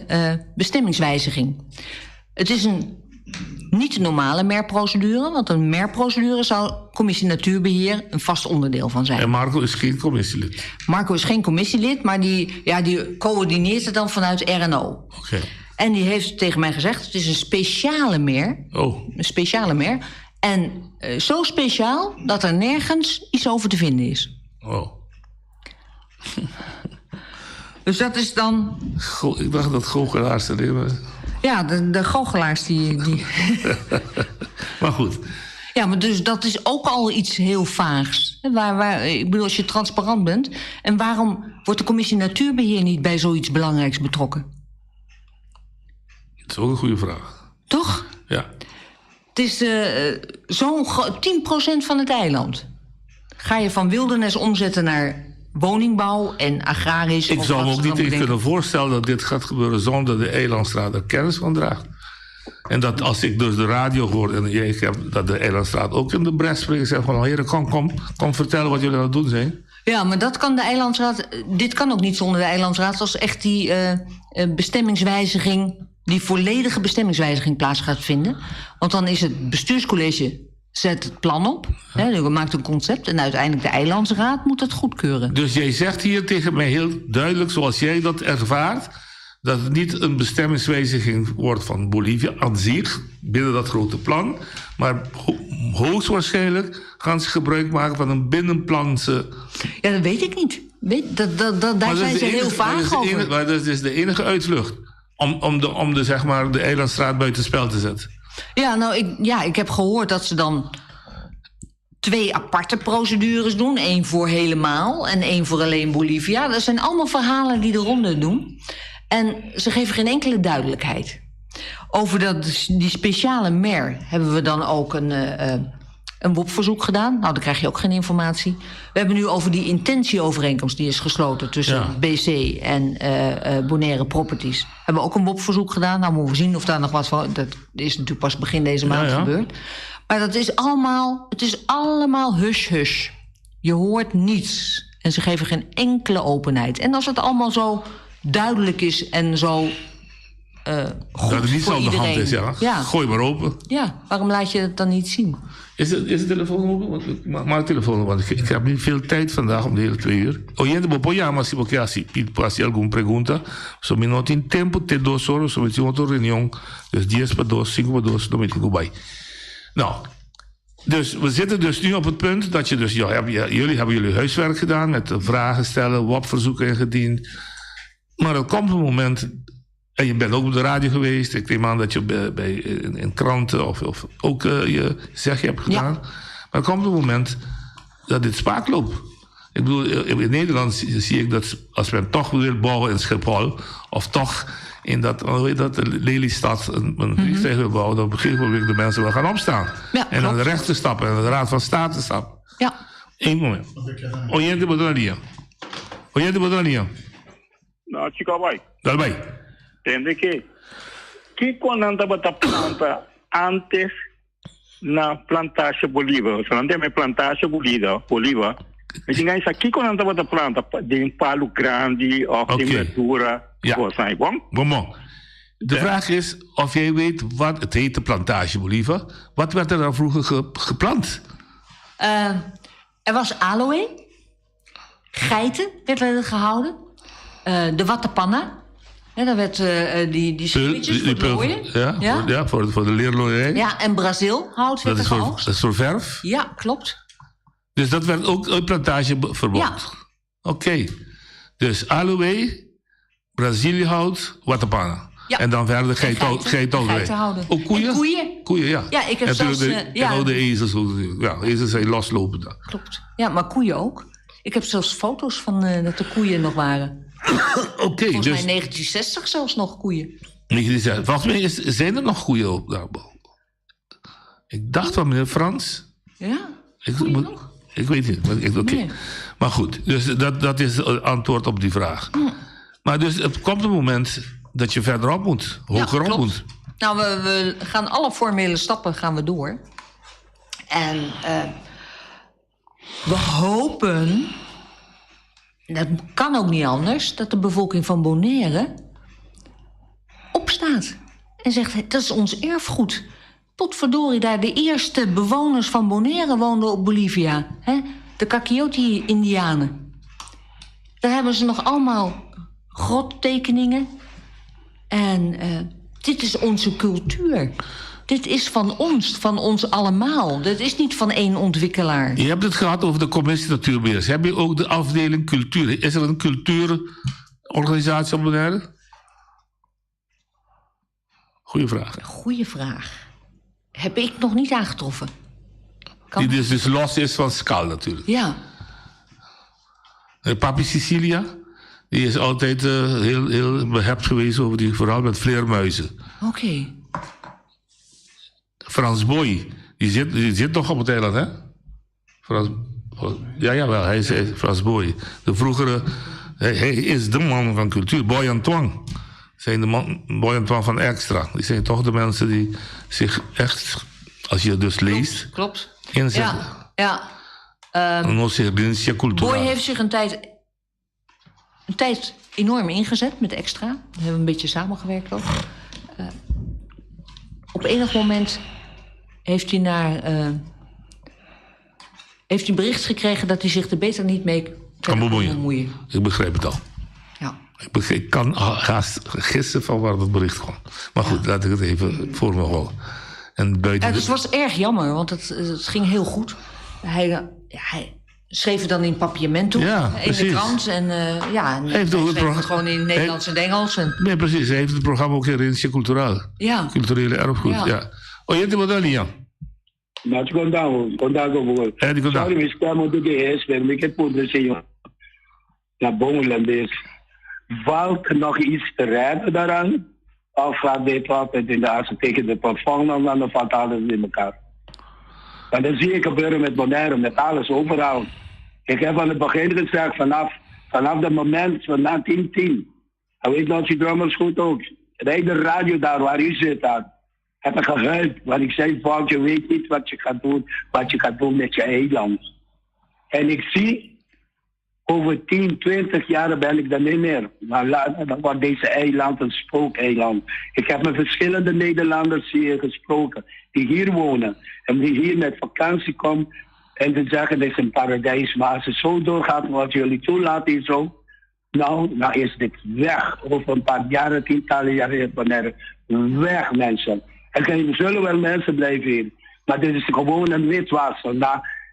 bestemmingswijziging. Het is niet de normale MER-procedure, want een MER-procedure zou Commissie Natuurbeheer een vast onderdeel van zijn. En Marco is geen commissielid? Marco is geen commissielid, maar die coördineert het dan vanuit RNO. Oké. En die heeft tegen mij gezegd, het is een speciale MER. Oh. Een speciale MER. En zo speciaal dat er nergens iets over te vinden is. Oh. Dus dat is dan... Ik dacht dat goochelaars erin. Ja, de goochelaars die... Maar goed. Ja, maar dus dat is ook al iets heel vaags. Ik bedoel, als je transparant bent. En waarom wordt de Commissie Natuurbeheer niet bij zoiets belangrijks betrokken? Dat is ook een goede vraag. Toch? Ja. Het is zo'n 10% van het eiland. Ga je van wildernis omzetten naar woningbouw en agrarisch... Ik of zou me wat ook ze niet dan eens bedenken. kunnen voorstellen dat dit gaat gebeuren zonder de Eilandstraat er kennis van draagt. En dat als ik dus de radio hoor en jij hebt dat de Eilandstraat ook in de bres springt, zegt van heren, kom vertellen wat jullie aan het doen zijn. Ja, maar dat kan de eilandsraad... Dit kan ook niet zonder de eilandsraad... als echt die bestemmingswijziging... die volledige bestemmingswijziging plaats gaat vinden. Want dan is het bestuurscollege... zet het plan op, maakt een concept... en uiteindelijk de eilandsraad moet het goedkeuren. Dus jij zegt hier tegen mij heel duidelijk, zoals jij dat ervaart, dat het niet een bestemmingswijziging wordt van Bolivia aan zich, binnen dat grote plan, maar hoogstwaarschijnlijk gaan ze gebruik maken van een binnenplanse... Ja, dat weet ik niet. Daar zijn ze heel vaag over. Maar dat is de enige uitvlucht om de, zeg maar, de Eilandstraat buitenspel te zetten. Ja, nou, ik heb gehoord dat ze dan 2 aparte procedures doen. 1 voor helemaal en 1 voor alleen Bolivia. Dat zijn allemaal verhalen die de ronde doen. En ze geven geen enkele duidelijkheid. Over die speciale MER hebben we dan ook een WOP-verzoek gedaan. Nou, dan krijg je ook geen informatie. We hebben nu over die intentieovereenkomst... die is gesloten tussen BC en Bonaire Properties. Hebben we ook een WOP-verzoek gedaan. Nou, moeten we zien of daar nog wat van... Dat is natuurlijk pas begin deze maand gebeurd. Maar het is allemaal hush-hush. Je hoort niets. En ze geven geen enkele openheid. En als het allemaal zo duidelijk is en zo... goed dat het niet voor zo aan de hand iedereen. is, ja. Gooi maar open. Ja, waarom laat je het dan niet zien? Is de telefoon open? Maak de telefoon open, want ik heb niet veel tijd vandaag om de hele 2 uur. Oyente, vou chamar se porque assim, passa alguma pergunta, so me não tem tempo, te 2 horas, so me tem outra reunião, dus 10 para 2, 5 para 2, dan weet ik goed bij. Nou, dus we zitten dus nu op het punt dat je dus, jullie hebben jullie huiswerk gedaan met vragen stellen, WAP-verzoeken ingediend. Maar er komt een moment, en je bent ook op de radio geweest, ik neem aan dat je in kranten of ook je zegje hebt gedaan. Maar er komt een moment dat dit spaak loopt. Ik bedoel, in Nederland zie ik dat als men toch wil bouwen in Schiphol, of toch in dat, hoe heet dat, Lelystad een vliegtuig wil bouwen, dan op een gegeven moment de mensen wel gaan opstaan. Ja, en aan de rechter stappen en aan de Raad van State stappen. Ja. 1 moment. Oyente Bodrania. Oyente Bodrania. Nou, chica vai. Dalbay. Entende que quando andava da planta antes na plantage Bolívar, se não tem plantage Bolívar, mas ninguém sabe que quando andava da planta de palo grande of temperatura, ja. Bon. De vraag is of jij weet wat het heet, de plantage Bolívar. Wat werd er dan vroeger geplant? Er was aloe, geiten werden er gehouden, de wattenpanna. Ja, daar werd die spulletjes voor het looien. Ja, voor de leerlooierij. Ja, en Brazilhout werd er geoogst. Dat is voor verf? Ja, klopt. Dus dat werd ook uit plantageverbod? Ja. Oké. Dus aloe, Brazilhout, wattenpanna. Ja. En dan verder geitenhouderij. Ook koeien? En koeien. Koeien, ja. Ja, ik heb en zelfs... en de ezels ook natuurlijk. Ja, ezels zijn loslopen dan. Klopt. Ja, maar koeien ook. Ik heb zelfs foto's van dat de koeien nog waren. Oké, volgens dus... mij 1960 zelfs nog koeien. Volgens mij zijn er nog koeien op daar. Ik dacht van meneer Frans. Ja, ik weet niet. Oké. Nee. Maar goed, dus dat is het antwoord op die vraag. Maar dus het komt een moment dat je verderop moet. Hogerop moet. Nou, we gaan alle formele stappen gaan we door. En we hopen... Dat kan ook niet anders, dat de bevolking van Bonaire opstaat. En zegt, dat is ons erfgoed. Potverdorie, daar de eerste bewoners van Bonaire woonden op Bolivia. Hè? De Kakioti-Indianen. Daar hebben ze nog allemaal grottekeningen. En dit is onze cultuur. Dit is van ons allemaal. Dit is niet van één ontwikkelaar. Je hebt het gehad over de commissie Natuurbeheer. Heb je ook de afdeling cultuur? Is er een cultuurorganisatie op Bonaire? Goeie vraag. Goeie vraag. Heb ik nog niet aangetroffen. Die dus los is van Skal natuurlijk. Ja. Papi Sicilia, die is altijd heel behept geweest over die, vooral met vleermuizen. Oké. Frans Boy, die zit toch op het eiland, hè? Jawel, hij is Frans Boy. De vroegere, hij is de man van cultuur. Boy en Twang zijn Boy en Twang van Extra. Die zijn toch de mensen die zich echt, als je het dus leest, Klopt. inzetten. Ja. Boy heeft zich een tijd enorm ingezet met Extra. We hebben een beetje samengewerkt ook. Op enig moment heeft hij heeft hij bericht gekregen dat hij zich er beter niet mee kan bemoeien. Ik begrijp het al. Ja. Ik kan haast gissen van waar dat bericht kwam. Maar goed, laat ik het even voor me houden. En buiten Het was erg jammer, want het ging heel goed. Hij schreef het dan in papiamento in de krant. En hij schreef het gewoon in het Nederlands en het Engels. Nee, precies. Hij heeft het programma ook in Rintje Culturaal. Ja. Culturele erfgoed, ja. Oye, te wat Lian? Maar het komt daar. Sorry, mi stiamo do che es, per me che pure se na Bongelanders. Valt nog iets te redden daaraan? Of gaat dit altijd in de assen tegen de plafond en dan valt alles in elkaar? En dat zie ik gebeuren met Bonaire, met alles, overal. Ik heb aan het begin gezegd, vanaf dat moment van 1910, hij weet nog die drummers goed ook. Rijd de radio daar waar u zit aan. Heb ik gehuild, want ik zei, volk, je weet niet wat je gaat doen met je eiland. En ik zie, over 10, 20 jaar ben ik er niet meer. Maar dan wordt deze eiland een spookeiland. Ik heb met verschillende Nederlanders hier gesproken, die hier wonen. En die hier met vakantie komen en die zeggen, dit is een paradijs. Maar als het zo doorgaat, wat jullie toelaten hier zo, nou is dit weg. Over een paar jaren, tientallen jaren, weg mensen. Er zullen wel mensen blijven hier. Maar dit is gewoon een witwasser.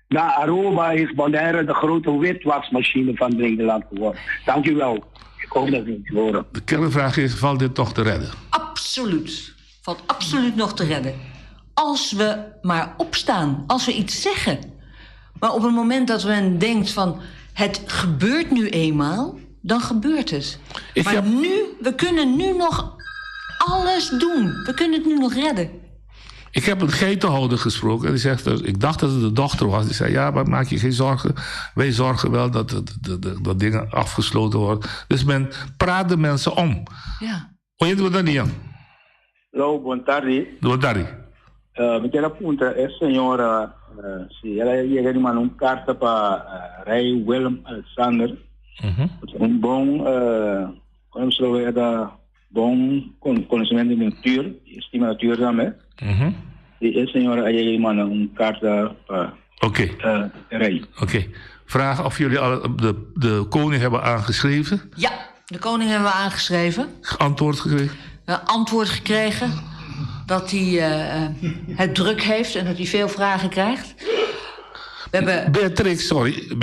Na Aruba is Bonaire de grote witwasmachine van Nederland geworden. Dank u wel. Ik hoop dat u het horen. De kernvraag is, valt dit toch te redden? Absoluut. Valt absoluut nog te redden. Als we maar opstaan. Als we iets zeggen. Maar op het moment dat men denkt van, het gebeurt nu eenmaal, dan gebeurt het. We kunnen nu nog alles doen. We kunnen het nu nog redden. Ik heb een geitenhouder gesproken. En die zegt, ik dacht dat het de dochter was. Die zei, ja, maar maak je geen zorgen. Wij zorgen wel dat dingen afgesloten worden. Dus men praat de mensen om. Ja. Oye, doe dat niet aan. Hallo, buon tardi. Buon tardi. Mi chiedo appunto, signora, sì, ela llega uma carta para Rei Willem Alexander. Un bom, como se lo da bom conhecimento de natuur, estima natuur também. E a senhora llega uma carta para Rei. Oké. Vraag of jullie al de koning hebben aangeschreven? Ja, de koning hebben we aangeschreven. Antwoord gekregen? Antwoord gekregen. Dat hij het druk heeft en dat hij veel vragen krijgt. We hebben Beatrix, sorry,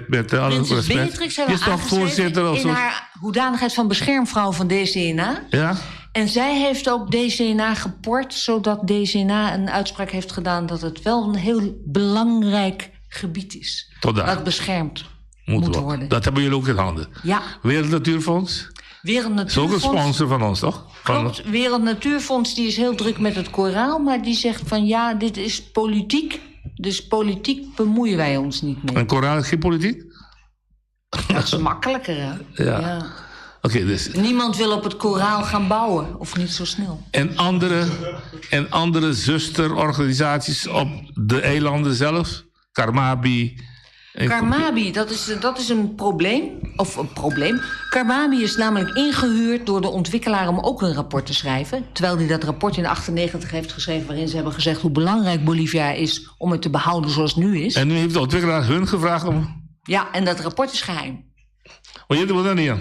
met alle respect. Beatrix hebben we aangeschreven in haar hoedanigheid van beschermvrouw van DCNA. Ja. En zij heeft ook DCNA geport, zodat DCNA een uitspraak heeft gedaan dat het wel een heel belangrijk gebied is. Tot daar. Dat beschermd moet worden. Dat hebben jullie ook in handen. Ja. Wereld Natuurfonds? Wereld Natuurfonds. Is ook een sponsor van ons, toch? Klopt. Wereld Natuurfonds die is heel druk met het koraal, maar die zegt van ja, dit is politiek. Dus politiek bemoeien wij ons niet mee. En koraal is geen politiek? Dat is makkelijker, hè? Ja. Oké, dus. Niemand wil op het koraal gaan bouwen, of niet zo snel. En andere zusterorganisaties op de eilanden zelf? Karmabi? Karmabi, dat is een probleem. Of een probleem. Karmabi is namelijk ingehuurd door de ontwikkelaar om ook een rapport te schrijven. Terwijl hij dat rapport in 1998 heeft geschreven, waarin ze hebben gezegd hoe belangrijk Bolivia is om het te behouden zoals het nu is. En nu heeft de ontwikkelaar hun gevraagd om... Ja, en dat rapport is geheim. Oye, te wat niet aan?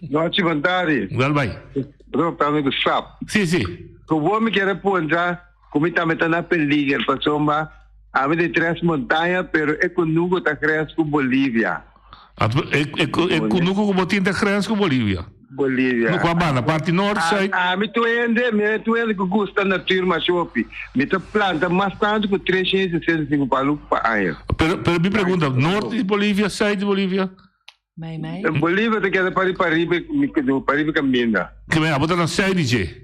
Noite, Vandari. Wel bij. Bro, praat met de sap. Zie. Gewoon me quero apontar, como está metendo na peliga, passou a de tres montanhas, pero é conugo da grens com Bolívia. É conugo com botinha da grens com Bolívia. Bolívia. No Guabana, parte norte, zuid. Me tuende que gosta da natura, mas chope. Me te planta mais tanto que 365 palu para aia. Pero me pergunta, norte de Bolívia, zuid de Bolívia? Mij. Bolívia te queda para Paribe caminda. Que me abota na zuid, DJ.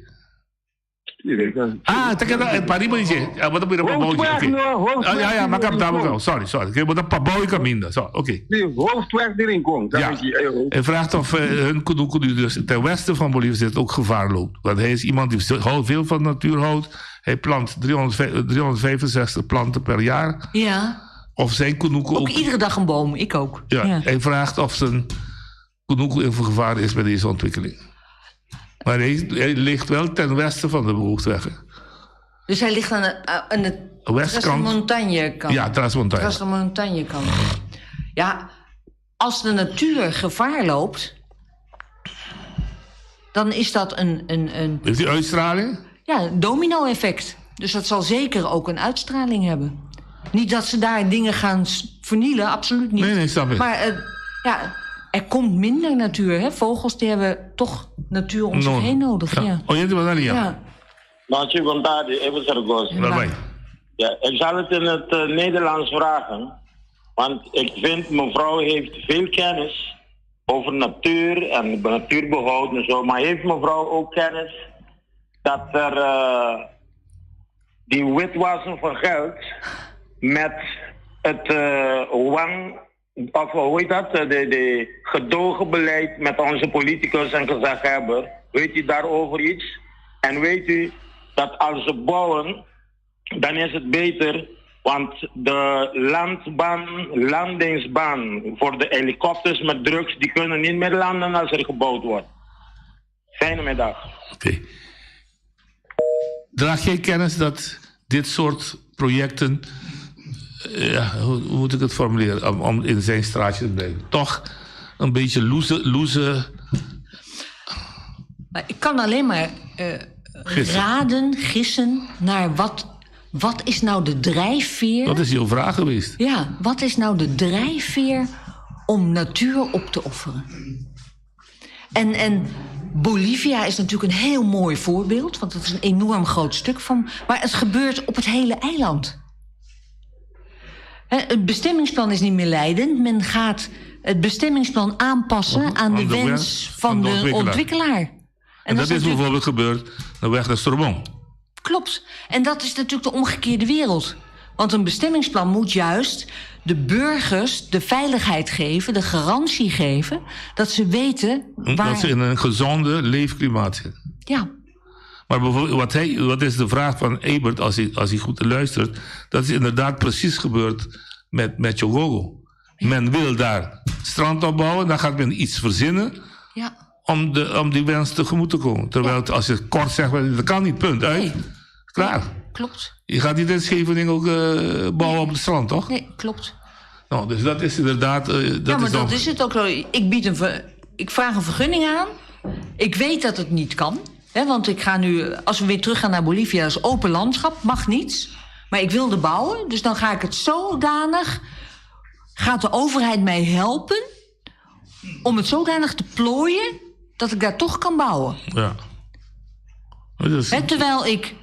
tak ada pari mo dice. Bota pira pabaw. Ja, maar kan daar wel. Sorry. Ik moet een pabaw caminda. Zo, oké. Die hoofdweg die erin komt. Ja. Hij vraagt of hun Kunuku die dus ten westen van Bolivia zit ook gevaar loopt. Want hij is iemand die veel van de natuur houdt. Hij plant 365 planten per jaar. Ja. Of zijn Kunuku ook iedere dag een boom, ik ook. Ja. Hij vraagt of zijn Kunuku in gevaar is bij deze ontwikkeling. Maar hij ligt wel ten westen van de hoofdweg. Dus hij ligt aan de Transmontagne-kant. Ja, Transmontagne. Transmontagne-kant. Ja, als de natuur gevaar loopt, dan is dat een Heeft die uitstraling? Ja, een domino-effect. Dus dat zal zeker ook een uitstraling hebben. Niet dat ze daar dingen gaan vernielen, absoluut niet. Nee, snap ik. Maar er komt minder natuur, hè? Vogels die hebben toch natuur om zich heen nodig. Ja. Oh, je hebt wel ja. Maatje, want daar even Sargos. Ja, ik zal het in het Nederlands vragen. Want ik vind, mevrouw heeft veel kennis over natuur en natuurbehoud en zo. Maar heeft mevrouw ook kennis dat er die witwassen van geld met het hoe heet dat? De gedogenbeleid met onze politicus en gezaghebber. Weet u daarover iets? En weet u dat als ze bouwen, dan is het beter, want de landingsbaan voor de helikopters met drugs, die kunnen niet meer landen als er gebouwd wordt. Fijne middag. Oké. Draag jij kennis dat dit soort projecten, hoe moet ik het formuleren, om in zijn straatje te blijven, toch een beetje loeze. Maar ik kan alleen maar gissen naar wat is nou de drijfveer. Dat is jouw vraag geweest. Ja, wat is nou de drijfveer om natuur op te offeren? En Bolivia is natuurlijk een heel mooi voorbeeld, want het is een enorm groot stuk van. Maar het gebeurt op het hele eiland. Het bestemmingsplan is niet meer leidend. Men gaat het bestemmingsplan aanpassen aan de wens van de ontwikkelaar. En dat is bijvoorbeeld gebeurd de weg naar Sorbonne. Klopt. En dat is natuurlijk de omgekeerde wereld. Want een bestemmingsplan moet juist de burgers de veiligheid geven, de garantie geven, dat ze weten waar. Dat ze in een gezonde leefklimaat zitten. Ja. Maar bijvoorbeeld, wat is de vraag van Ebert, als hij goed luistert, dat is inderdaad precies gebeurd met Chogogo. Ja. Men wil daar strand opbouwen, dan gaat men iets verzinnen om die wens tegemoet te komen. Terwijl als je kort zegt, dat kan niet, punt, uit. Nee. Klaar. Ja, klopt. Je gaat niet in Scheveningen ook bouwen op het strand, toch? Nee, klopt. Nou, dus dat is inderdaad. Dat is het ook zo. Ik vraag een vergunning aan. Ik weet dat het niet kan. Hè, want ik ga nu, als we weer teruggaan naar Bolivia, dat is open landschap, mag niets. Maar ik wilde bouwen, dus dan ga ik het zodanig. Gaat de overheid mij helpen om het zodanig te plooien dat ik daar toch kan bouwen? Ja. Terwijl ik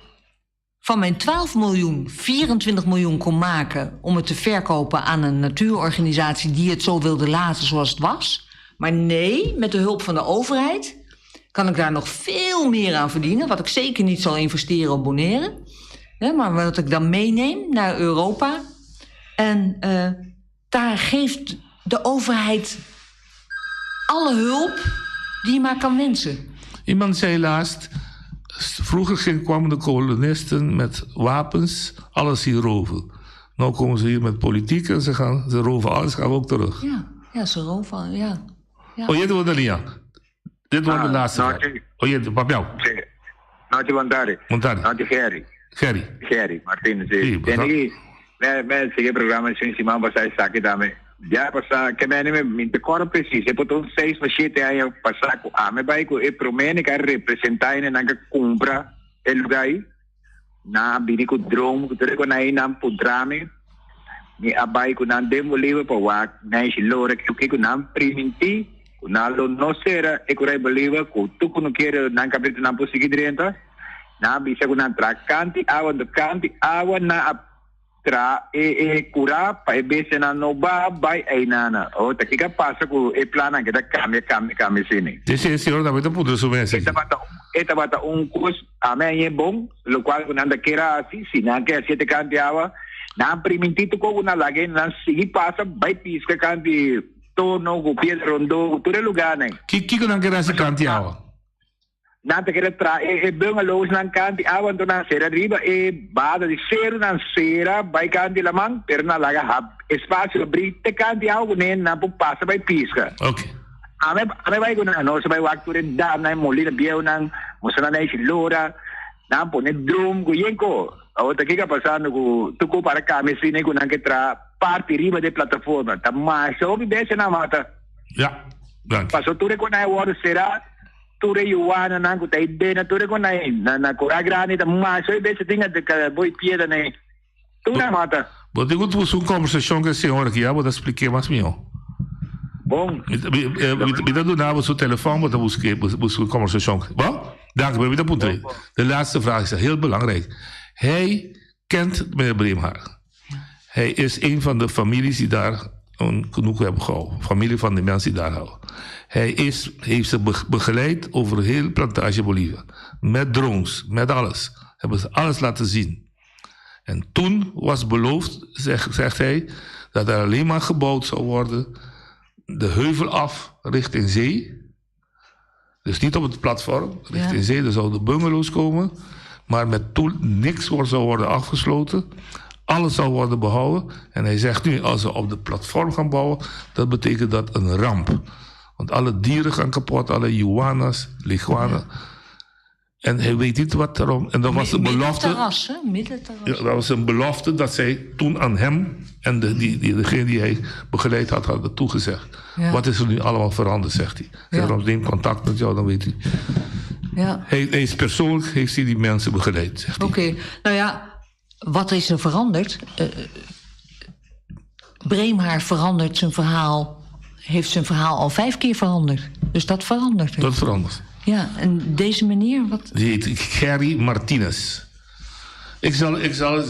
van mijn 12 miljoen 24 miljoen kon maken om het te verkopen aan een natuurorganisatie die het zo wilde laten zoals het was. Maar nee, met de hulp van de overheid kan ik daar nog veel meer aan verdienen, wat ik zeker niet zal investeren op Bonaire. Maar wat ik dan meeneem naar Europa. En daar geeft de overheid alle hulp die je maar kan wensen. Iemand zei laatst, vroeger kwamen de kolonisten met wapens alles hier roven. Nu komen ze hier met politiek en ze roven alles, gaan we ook terug. Ja, ze roven, ja. Oh, je doet er niet aan. Dit wordt de laatste vraag. Oh, je doet jou. Noti Montari. Noti Gerry. Martinez. Jadi, मैं sige programa sin si mama sa sakit dami. Ja, pasa kemene me te corre precies. E potom 6 machete aí passa ko ame bai ko e promene ka representar ina nanga compra el lugar na bini ko drone ko tere ko na ina pudrame ni abai ko na demolive pa wa na si lore ko na priminti ko na lo no sera e ko rai believe ko tu ko no quiere na capito na posigi direnta na bisa ko na trakanti awa na tra cura pa bese na no ba bai ainana o takika pasa ko e plana kita kami sini. Sì, ora avete potuto su me. esta bata un curso a mí es bon, lo cual una anda que era así, si nada que siete canteaba, na primitito con una lagen, na sigi pasa, vai pisca canti, tono, piedra rondo, todo lugar, né? Que não quer esse canteava? Nada que tra e bem a luz nan canti awan to na sera riba e bada di sera nan sera vai canti la man per na laga hab espaço brite canti awan nen na pu passa vai pisca. Okay. Ame vai guna no sa vai waktu ren dam na moli na biau nang musana na silora na po ne drum go yenko. O ta kika pasando go tuko para kami sine ko nang ketra parte riba de plataforma. Tamma so bi bese na mata. Ja. Dank. Paso ture ko na water sera ture Ioana na ko tay de na ture ko na kura grani ta maso e bese tinga de ka boy pieda na tura mata. But eu vou uma conversação com a senhora aqui, vou explicar mais meu. Bom. Me dá do nada o seu telefone, vou buscar uma conversação. Bom? Dank u, meneer Poetré. De laatste vraag is heel belangrijk. Hij kent meneer Breemhaar. Hij is een van de families die daar genoeg hebben gehouden. Familie van de mensen die daar houden. Hij heeft ze begeleid over heel plantage Bolivia. Met drones, met alles. Hebben ze alles laten zien. En toen was beloofd, zegt hij, dat er alleen maar gebouwd zou worden de heuvel af richting zee. Dus niet op het platform, richting zee. Er zouden bungalows komen. Maar met niks zou worden afgesloten. Alles zou worden behouden. En hij zegt nu, als we op de platform gaan bouwen, dat betekent dat een ramp. Want alle dieren gaan kapot, alle iguanas, leguanen. En hij weet niet wat erom. En dat was een belofte. Middenterras. Ja, dat was een belofte dat zij toen aan hem en degene die hij begeleid hadden toegezegd. Ja. Wat is er nu allemaal veranderd, zegt hij. Daarom neem contact met jou, dan weet hij. Ja. Hij is persoonlijk, heeft hij die mensen begeleid, zegt hij. Oké, nou ja, wat is er veranderd? Breemhaar verandert zijn verhaal, heeft zijn verhaal al 5 keer veranderd. Dus dat verandert. Dat verandert. Ja, en deze meneer, wat? Die heet Gerry Martinez. Ik zal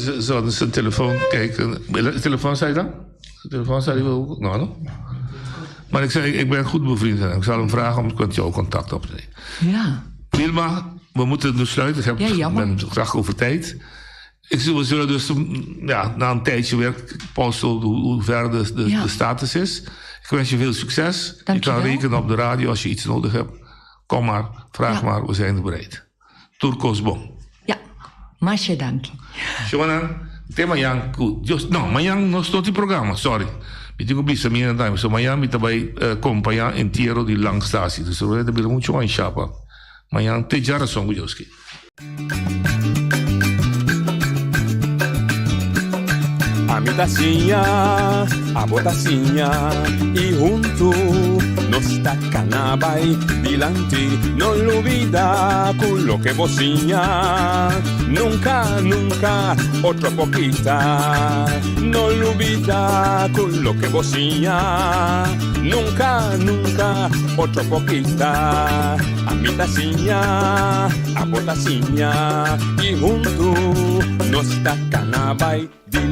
zijn telefoon kijken. Telefoon zei je dan? Telefoon zei hij wel. Nou. Maar ik zei, ik ben goed bevriend met hem. Ik zal hem vragen om met jou contact op te nemen. Ja. Wilma, we moeten het nu sluiten. Ik ben graag over tijd. We zullen dus na een tijdje weer posten hoe ver de status is. Ik wens je veel succes. Je kan rekenen op de radio als je iets nodig hebt. Kom maar, vraag maar, we zijn er bereid. Turcos bom. Ja, masje dank. Joana, tema yang mayang no sto ti programma, sorry. Mi dico bisa mi time, so Miami tabai compagnia intero di lang stasi. Dus we hebben mucho in chapa. Mayang te jara song ujoski. A mi tacinha, a botacinha y junto nos tacanabay dilante, no lo olvida con lo que bocina, nunca, nunca, otra poquita, no lo olvida con lo que bocina, nunca, nunca, otra poquita, a mi tacinha, a botacinha y junto nos tacanabay dilante.